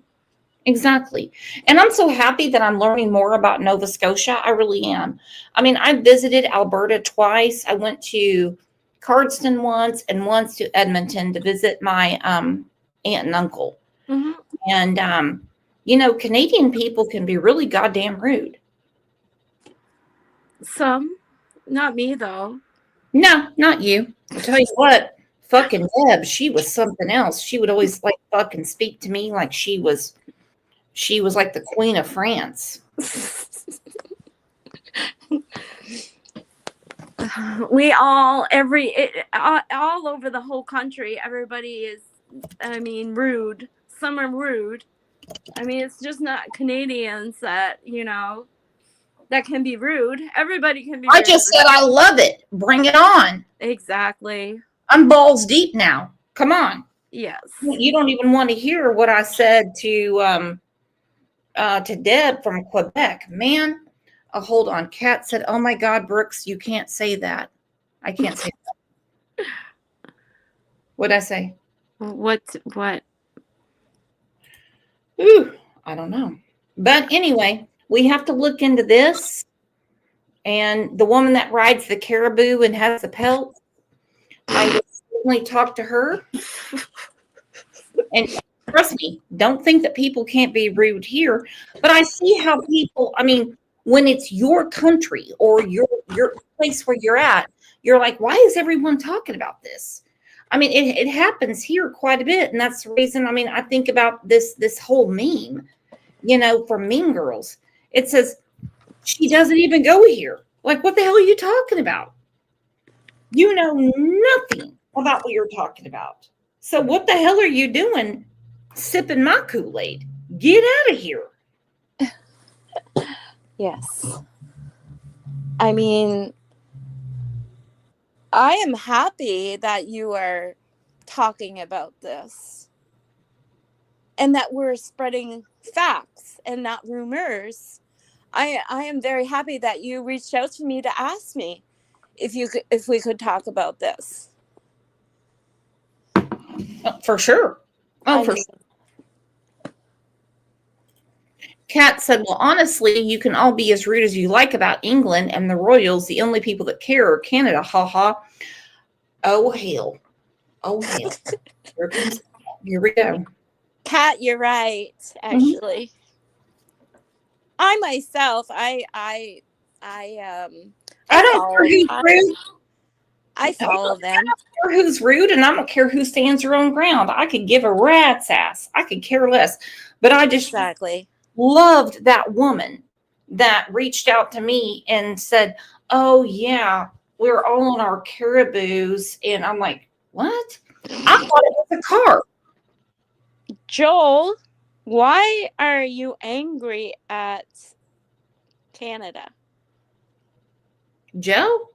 Exactly. And I'm so happy that I'm learning more about Nova Scotia. I really am. I mean, I visited Alberta twice. I went to Cardston once and once to Edmonton to visit my aunt and uncle. Mm-hmm. And, Canadian people can be really goddamn rude. Some. Not me, though. No, not you. I'll tell you what. Fucking Deb, she was something else. She would always fucking speak to me like she was like the Queen of France. We all over the whole country, everybody is, rude. Some are rude. It's just not Canadians that, that can be rude. Everybody can be rude. I just said I love it. Bring it on. Exactly. I'm balls deep now. Come on. Yes. You don't even want to hear what I said to Deb from Quebec. Man, hold on. Kat said, oh my God, Brooks, you can't say that. I can't say that. What'd I say? What? Ooh, I don't know. But anyway, we have to look into this. And the woman that rides the caribou and has the pelt, I would certainly talk to her. And trust me, don't think that people can't be rude here. But I see how people, when it's your country or your place where you're at, you're like, why is everyone talking about this? It happens here quite a bit. And that's the reason, I think about this whole meme, from Mean Girls. It says, she doesn't even go here. Like, what the hell are you talking about? You know nothing about what you're talking about. So what the hell are you doing sipping my Kool-Aid? Get out of here. Yes. I am happy that you are talking about this and that we're spreading facts and not rumors. I am very happy that you reached out to me to ask me if we could talk about this. For sure. For sure. Kat said, well, honestly, you can all be as rude as you like about England and the royals. The only people that care are Canada. Ha ha. Oh, hell. Oh, hell. Here we go. Kat, you're right, actually. I myself, I don't care who's rude. I follow them. I don't care who's rude, and I don't care who stands their own ground. I could give a rat's ass. I could care less. But I just loved that woman that reached out to me and said, oh, yeah, we're all on our caribous. And I'm like, what? I thought it was a car. Joel, why are you angry at Canada? Joe?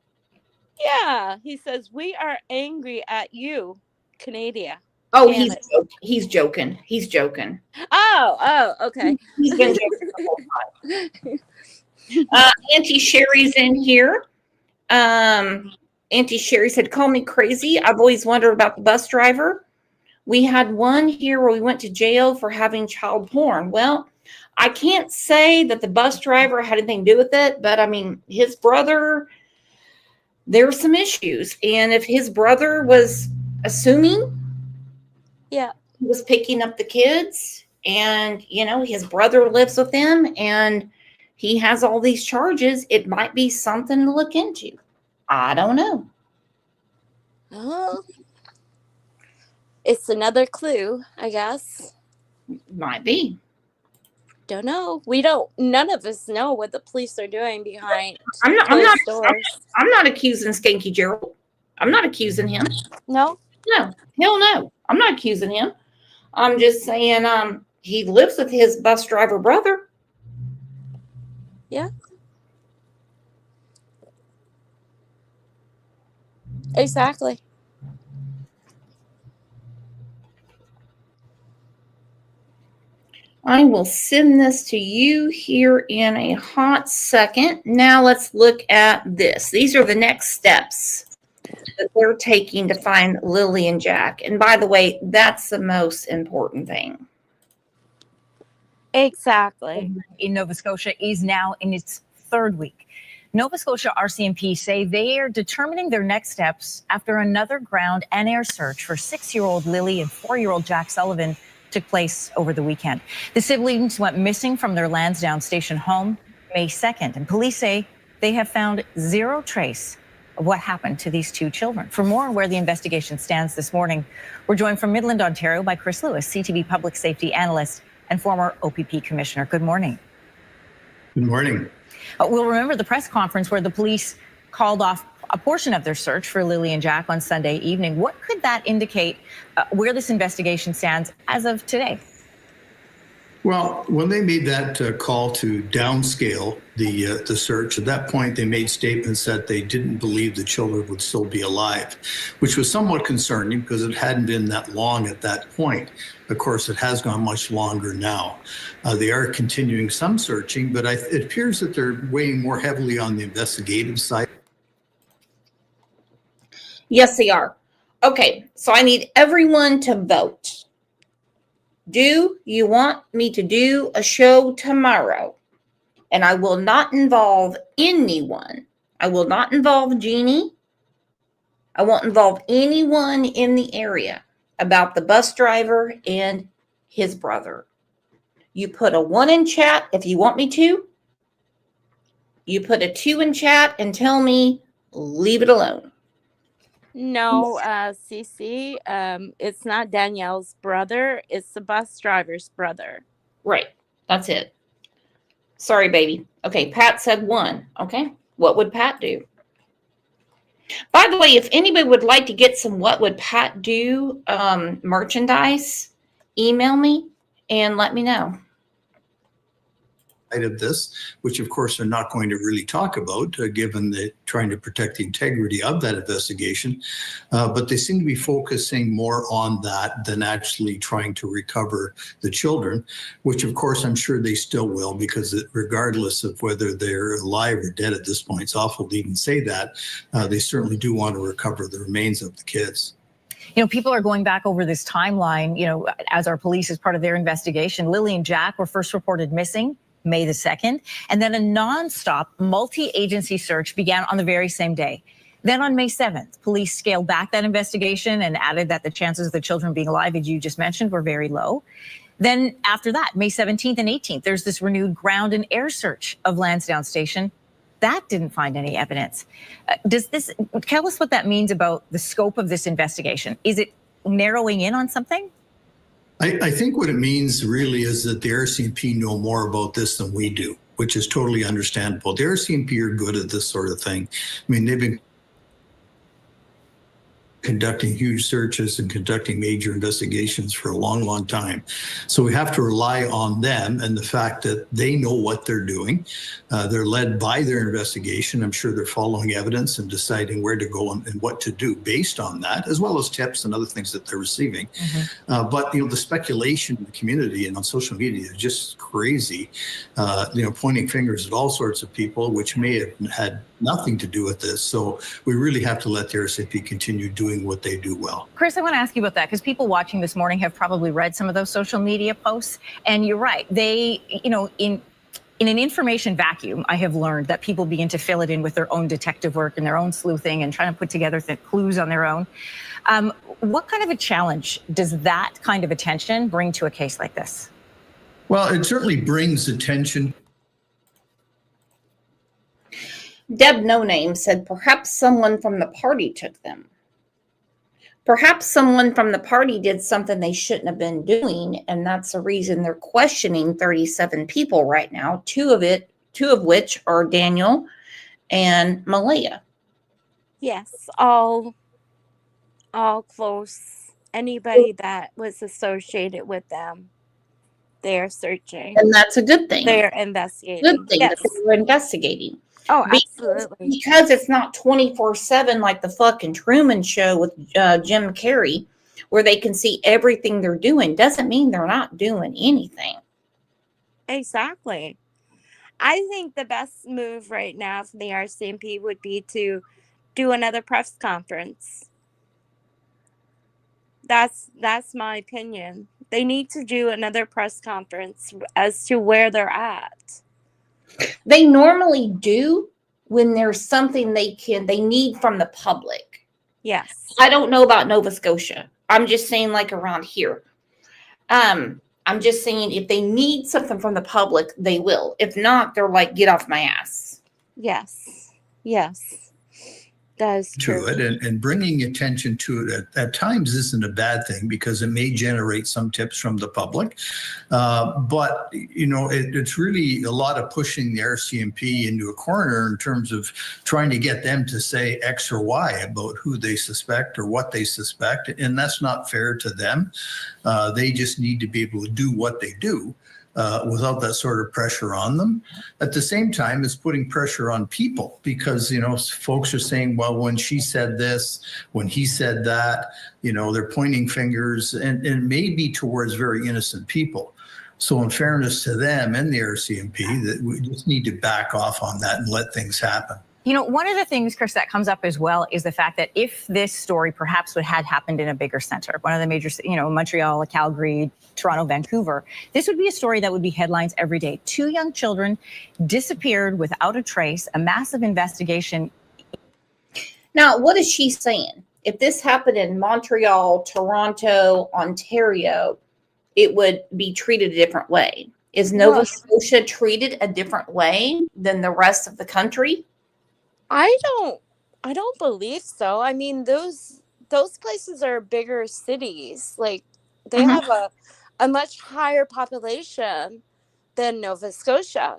Yeah, he says, we are angry at you, Canada. Oh, he's joking. He's joking. Oh, okay. He's been joking the whole time. Auntie Sherry's in here. Auntie Sherry said, call me crazy. I've always wondered about the bus driver. We had one here where we went to jail for having child porn. Well, I can't say that the bus driver had anything to do with it, but his brother, there were some issues. And if his brother was assuming, yeah, he was picking up the kids, and, his brother lives with him and he has all these charges, it might be something to look into. I don't know. It's another clue, I guess. Might be. Don't know. None of us know what the police are doing behind I'm closed doors. I'm not accusing Skanky Gerald. I'm not accusing him. No? No. Hell no. I'm not accusing him. I'm just saying he lives with his bus driver brother. Yeah. Exactly. I will send this to you here in a hot second. Now let's look at this. These are the next steps that they're taking to find Lily and Jack. And by the way, that's the most important thing. Exactly. In Nova Scotia is now in its third week. Nova Scotia RCMP say they are determining their next steps after another ground and air search for 6-year-old Lily and 4-year-old Jack Sullivan took place over the weekend. The siblings went missing from their Lansdowne Station home May 2nd, and police say they have found zero trace of what happened to these two children. For more on where the investigation stands this morning, we're joined from Midland, Ontario by Chris Lewis, CTV public safety analyst and former OPP commissioner. Good morning. Good morning. We'll remember the press conference where the police called off a portion of their search for Lily and Jack on Sunday evening. What could that indicate where this investigation stands as of today? Well, when they made that call to downscale the search, at that point they made statements that they didn't believe the children would still be alive, which was somewhat concerning because it hadn't been that long at that point. Of course, it has gone much longer now. They are continuing some searching, but it appears that they're weighing more heavily on the investigative side. Yes, they are. Okay, so I need everyone to vote. Do you want me to do a show tomorrow? And I will not involve anyone. I will not involve Jeannie. I won't involve anyone in the area about the bus driver and his brother. You put a 1 in chat if you want me to. You put a 2 in chat and tell me, leave it alone. No, Cece, it's not Danielle's brother. It's the bus driver's brother. Right. That's it. Sorry, baby. Okay, Pat said 1. Okay. What would Pat do? By the way, if anybody would like to get some What Would Pat Do merchandise, email me and let me know. Of this, which of course they're not going to really talk about, given the trying to protect the integrity of that investigation. But they seem to be focusing more on that than actually trying to recover the children, which of course I'm sure they still will, because regardless of whether they're alive or dead at this point, it's awful to even say that, they certainly do want to recover the remains of the kids. You know, people are going back over this timeline, you know, as our police as part of their investigation. Lily and Jack were first reported missing May the 2nd, and then a nonstop multi-agency search began on the very same day. Then on May 7th, police scaled back that investigation and added that the chances of the children being alive, as you just mentioned, were very low. Then after that, May 17th and 18th, there's this renewed ground and air search of Lansdowne Station. That didn't find any evidence. Tell us what that means about the scope of this investigation. Is it narrowing in on something? I think what it means really is that the RCMP know more about this than we do, which is totally understandable. The RCMP are good at this sort of thing. I mean, they've been conducting huge searches and conducting major investigations for a long, long time. So we have to rely on them and the fact that they know what they're doing. They're led by their investigation. I'm sure they're following evidence and deciding where to go and what to do based on that, as well as tips and other things that they're receiving. But, you know, the speculation in the community and on social media is just crazy, you know, pointing fingers at all sorts of people, which may have had nothing to do with this. So we really have to let the RCMP continue doing what they do well. Chris, I want to ask you about that because people watching this morning have probably read some of those social media posts. And you're right. They, you know, in an information vacuum, I have learned that people begin to fill it in with their own detective work and their own sleuthing and trying to put together clues on their own. What kind of a challenge does that kind of attention bring to a case like this? Well, it certainly brings attention. Deb No Name said perhaps someone from the party took them. Perhaps someone from the party did something they shouldn't have been doing, and that's the reason they're questioning 37 people right now, two of which are Daniel and Malaya. Yes, all close. Anybody that was associated with them, they're searching. And that's a good thing. They're investigating. Good thing Yes. that they were investigating. Oh, absolutely. Because it's not 24/7 like the fucking Truman Show with Jim Carrey, where they can see everything they're doing, doesn't mean they're not doing anything. Exactly. I think the best move right now for the RCMP would be to do another press conference. That's my opinion. They need to do another press conference as to where they're at. They normally do when there's something they need from the public. Yes. I don't know about Nova Scotia. I'm just saying like around here. I'm just saying if they need something from the public, they will. If not, they're like, get off my ass. Yes. Yes. That is true. To it and bringing attention to it at times isn't a bad thing because it may generate some tips from the public. But, you know, it's really a lot of pushing the RCMP into a corner in terms of trying to get them to say X or Y about who they suspect or what they suspect. And that's not fair to them. They just need to be able to do what they do. Without that sort of pressure on them. At the same time, it's putting pressure on people because, you know, folks are saying, well, when she said this, when he said that, you know, they're pointing fingers and maybe towards very innocent people. So in fairness to them and the RCMP, that we just need to back off on that and let things happen. You know, one of the things, Chris, that comes up as well is the fact that if this story perhaps had happened in a bigger center, one of the major, you know, Montreal, Calgary, Toronto, Vancouver, this would be a story that would be headlines every day. 2 young children disappeared without a trace, a massive investigation. Now, what is she saying? If this happened in Montreal, Toronto, Ontario, it would be treated a different way. Is Nova Scotia treated a different way than the rest of the country? I don't believe so. I mean, those places are bigger cities. Like they have a much higher population than Nova Scotia.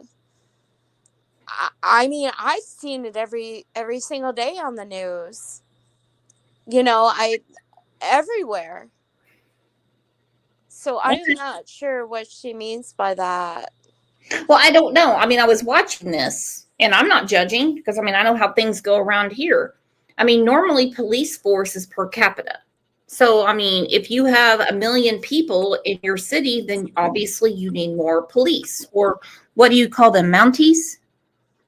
I mean, I've seen it every single day on the news. You know, everywhere. So I'm not sure what she means by that. Well, I don't know. I mean, I was watching this and I'm not judging because I mean, I know how things go around here. I mean, normally police force is per capita. So, I mean, if you have 1 million people in your city, then obviously you need more police. Or what do you call them, Mounties?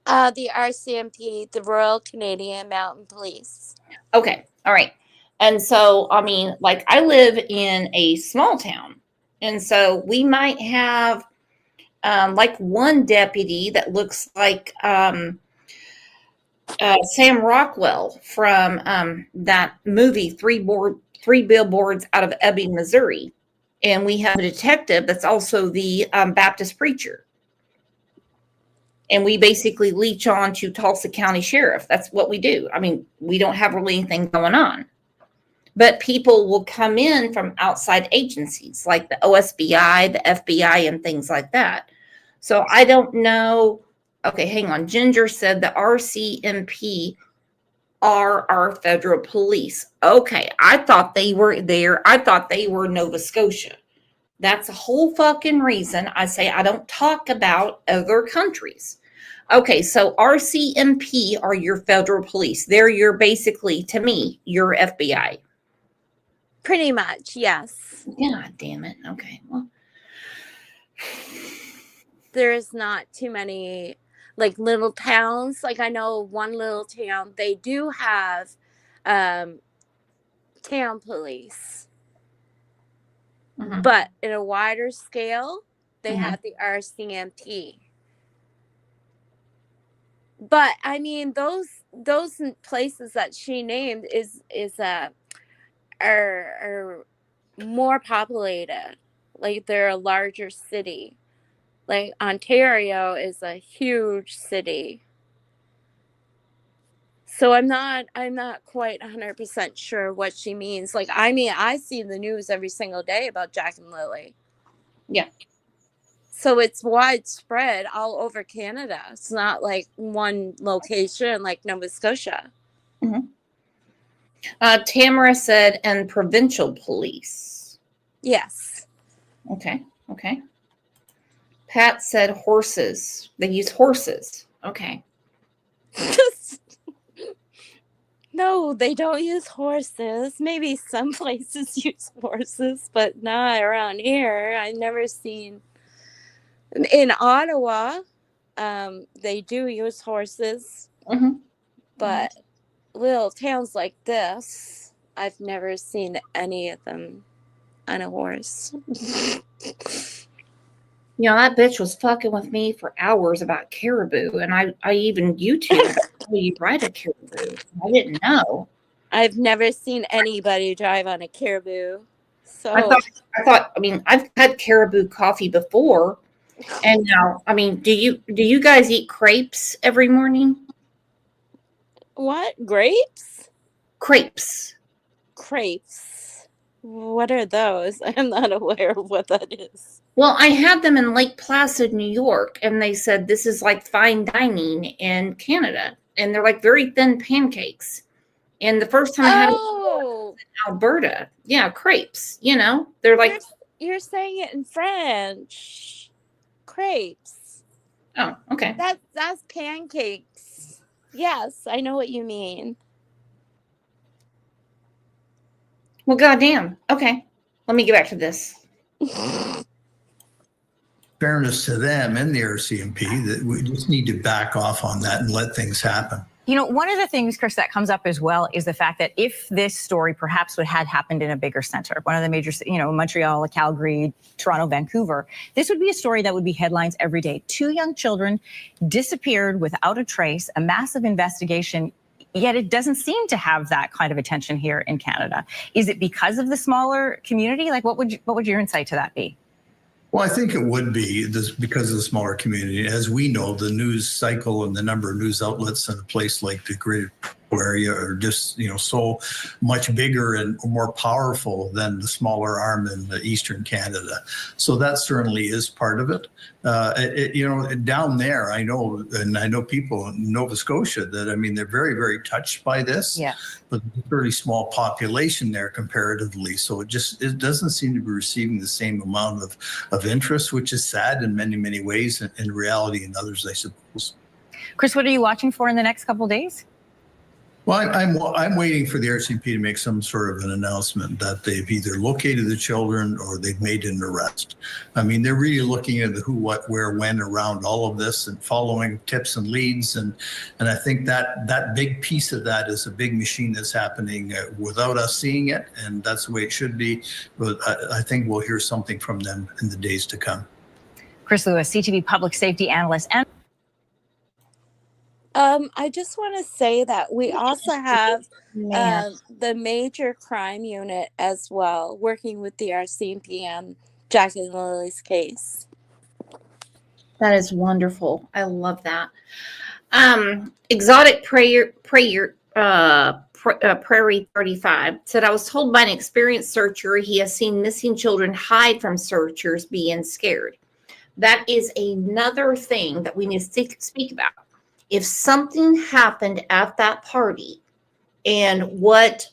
The RCMP, the Royal Canadian Mounted Police. Okay. All right. And so, I mean, like I live in a small town. And so we might have like one deputy that looks like Sam Rockwell from that movie, Three Billboards Out of Ebbing, Missouri. And we have a detective that's also the Baptist preacher. And we basically leech on to Tulsa County Sheriff. That's what we do. I mean, we don't have really anything going on. But people will come in from outside agencies like the OSBI, the FBI, and things like that. So I don't know. Okay, hang on. Ginger said the RCMP are our federal police. Okay, I thought they were there. I thought they were Nova Scotia. That's the whole fucking reason I say I don't talk about other countries. Okay, so RCMP are your federal police. They're your basically, to me, your FBI. Pretty much, yes. God damn it. Okay, well. There's not too many like little towns. Like I know one little town, they do have town police. Mm-hmm. But in a wider scale, they have the RCMP. But I mean those places that she named are more populated. Like they're a larger city. Like Ontario is a huge city. So I'm not quite 100% sure what she means. Like, I mean, I see the news every single day about Jack and Lily. Yeah. So it's widespread all over Canada. It's not like one location like Nova Scotia. Tamara said, and provincial police. Yes. Okay. Pat said horses. They use horses. Okay. No, they don't use horses. Maybe some places use horses, but not around here. I've never seen. In Ottawa, they do use horses, but little towns like this, I've never seen any of them on a horse. You know, that bitch was fucking with me for hours about caribou, and I even YouTube how you ride a caribou. I didn't know. I've never seen anybody drive on a caribou. So I thought. I mean, I've had caribou coffee before, and now, I mean, do you guys eat crepes every morning? What? Grapes? Crepes. Crepes. What are those? I'm not aware of what that is. Well, I had them in Lake Placid, New York, and they said this is like fine dining in Canada, and they're like very thin pancakes. And the first time I had it was in Alberta. Yeah, crepes. You know, they're like. You're saying it in French. Crepes. Oh, okay. That's pancakes. Yes, I know what you mean. Well, goddamn. Okay, let me get back to this. Fairness to them and the RCMP, that we just need to back off on that and let things happen. You know, one of the things, Chris, that comes up as well is the fact that if this story perhaps had happened in a bigger center, one of the major, Montreal, Calgary, Toronto, Vancouver, this would be a story that would be headlines every day. 2 young children disappeared without a trace, a massive investigation, yet it doesn't seem to have that kind of attention here in Canada. Is it because of the smaller community? Like, what would your insight to that be? Well, I think it would be this because of the smaller community. As we know, the news cycle and the number of news outlets in a place like the Greater area are just, so much bigger and more powerful than the smaller arm in the Eastern Canada. So that certainly is part of it. Down there, I know people in Nova Scotia that, I mean, they're very, very touched by this. Yeah. But very small population there comparatively. So it doesn't seem to be receiving the same amount of interest, which is sad in many, many ways, and in reality in others, I suppose. Chris, what are you watching for in the next couple of days? Well, I'm waiting for the RCMP to make some sort of an announcement that they've either located the children or they've made an arrest. I mean, they're really looking at the who, what, where, when around all of this and following tips and leads. And I think that big piece of that is a big machine that's happening without us seeing it. And that's the way it should be. But I think we'll hear something from them in the days to come. Chris Lewis, CTV public safety analyst. And I just want to say that we also have the major crime unit as well, working with the RCMP and Jack and Lily's case. That is wonderful. I love that. Exotic Prairie 35 said, I was told by an experienced searcher he has seen missing children hide from searchers being scared. That is another thing that we need to speak about. If something happened at that party and what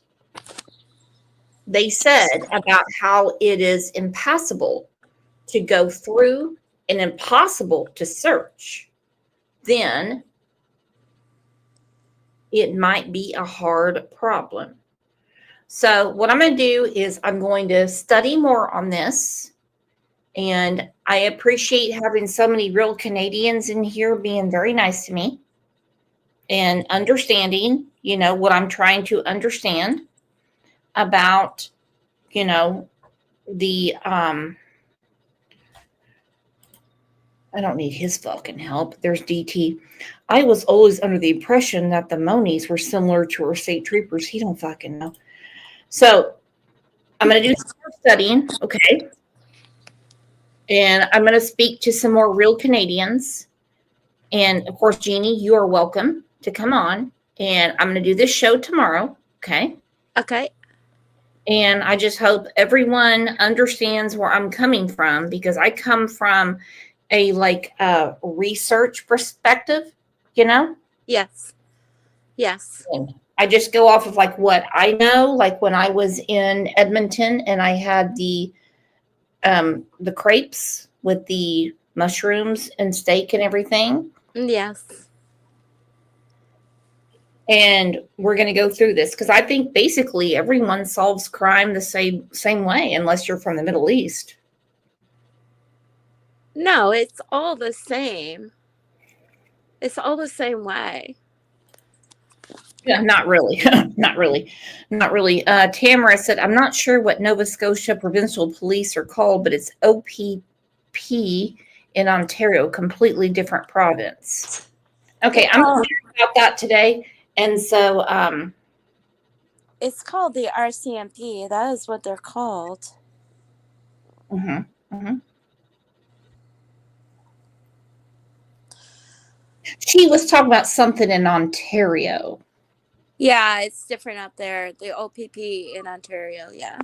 they said about how it is impassable to go through and impossible to search, then it might be a hard problem. So what I'm going to do is I'm going to study more on this. And I appreciate having so many real Canadians in here being very nice to me and understanding, what I'm trying to understand about, the, I don't need his fucking help. There's DT. I was always under the impression that the Monies were similar to our state troopers. He don't fucking know. So I'm going to do some more studying. Okay. And I'm going to speak to some more real Canadians. And of course, Jeannie, you are welcome to come on And I'm going to do this show tomorrow. Okay. Okay. And I just hope everyone understands where I'm coming from, because I come from a research perspective, you know? Yes. Yes. And I just go off of like what I know, like when I was in Edmonton and I had the crepes with the mushrooms and steak and everything. Yes. And we're going to go through this because I think basically everyone solves crime the same way, unless you're from the Middle East. No, it's all the same. It's all the same way. Yeah, not really. Not really. Tamara said, I'm not sure what Nova Scotia Provincial Police are called, but it's OPP in Ontario, completely different province. Okay, I'm going to talk about that today. And so it's called the RCMP. That is what they're called. She was talking about something in Ontario. Yeah, it's different up there. The OPP in Ontario, yeah.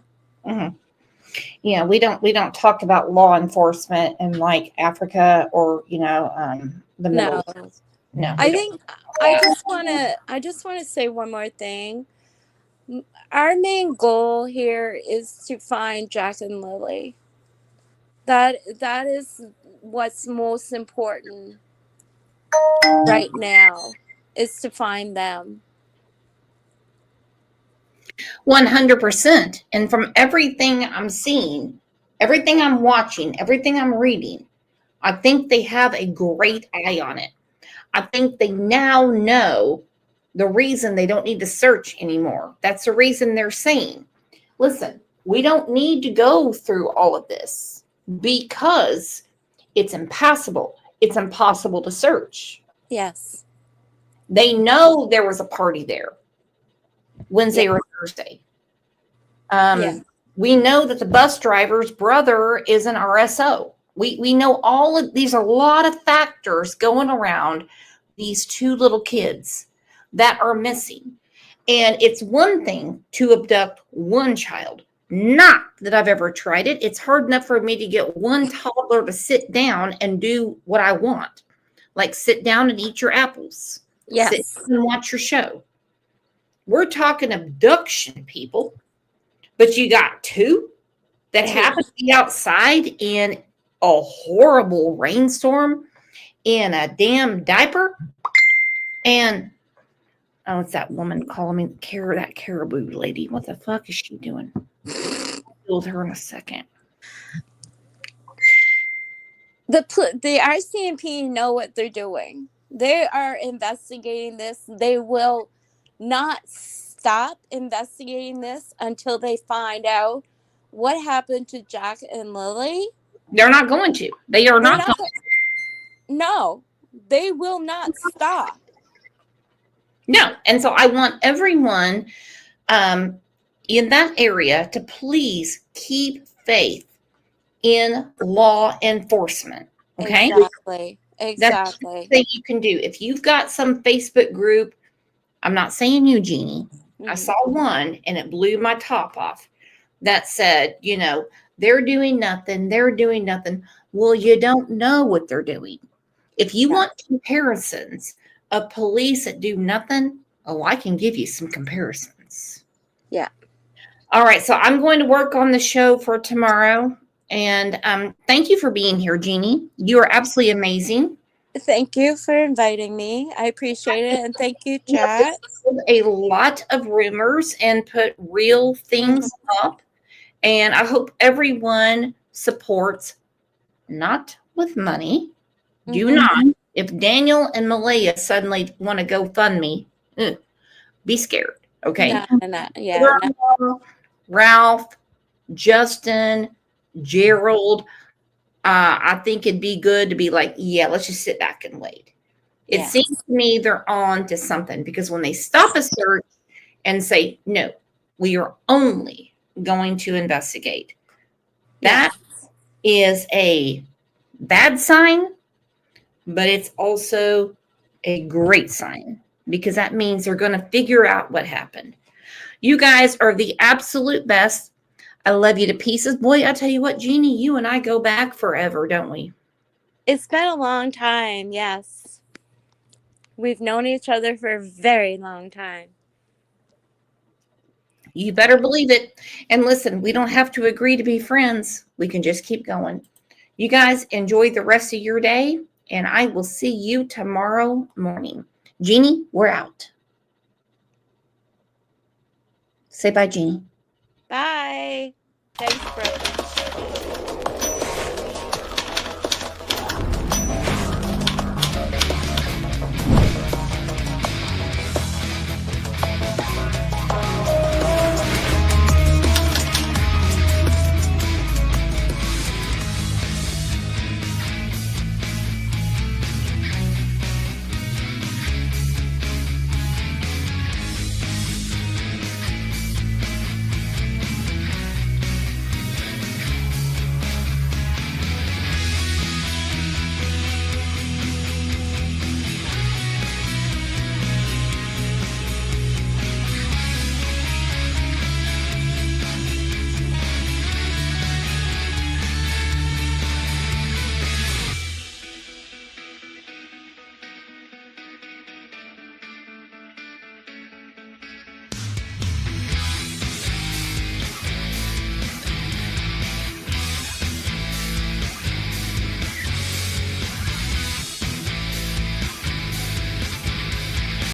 Yeah, we don't talk about law enforcement in like Africa or the Middle East. No, I think I just want to say one more thing. Our main goal here is to find Jack and Lily. That is what's most important right now, is to find them. 100%. And from everything I'm seeing, everything I'm watching, everything I'm reading, I think they have a great eye on it. I think they now know the reason they don't need to search anymore. That's the reason they're saying, listen, we don't need to go through all of this because it's impassable. It's impossible to search. Yes. They know there was a party there Wednesday or Thursday. We know that the bus driver's brother is an RSO. We know all of these, a lot of factors going around these two little kids that are missing. And it's one thing to abduct one child. Not that I've ever tried it. It's hard enough for me to get one toddler to sit down and do what I want. Like sit down and eat your apples. Yes. Sit down and watch your show. We're talking abduction, people. But you got two that happen to be outside in a horrible rainstorm in a damn diaper. And oh, it's that woman calling me that caribou lady. What the fuck is she doing? I'll deal with her in a second. The RCMP know what they're doing. They are investigating this. They will not stop investigating this until they find out what happened to Jack and Lily. They're not going to. They are not going to. No, they will not stop. No. And so I want everyone in that area to please keep faith in law enforcement. Okay? Exactly. That's the thing you can do. If you've got some Facebook group, I'm not saying you, Jeannie. I saw one and it blew my top off that said, they're doing nothing. They're doing nothing. Well, you don't know what they're doing. If you want comparisons of police that do nothing, I can give you some comparisons. Yeah. All right. So I'm going to work on the show for tomorrow. And thank you for being here, Jeannie. You are absolutely amazing. Thank you for inviting me. I appreciate it. And thank you, chat. A lot of rumors and put real things up. And I hope everyone supports, not with money. Do not. If Daniel and Malaya suddenly want to go fund me, be scared. Okay. No. Ralph, Justin, Gerald. I think it'd be good to be like, let's just sit back and wait. It seems to me they're on to something, because when they stop a search and say, no, we are only going to investigate, that is a bad sign, but it's also a great sign, because that means they're going to figure out what happened. You guys are the absolute best. I love you to pieces. Boy, I tell you what, Jeannie, you and I go back forever, don't we? It's been a long time, yes. We've known each other for a very long time. You better believe it. And listen, we don't have to agree to be friends. We can just keep going. You guys enjoy the rest of your day, and I will see you tomorrow morning. Jeannie, we're out. Say bye, Jeannie. Bye. Thanks, brother.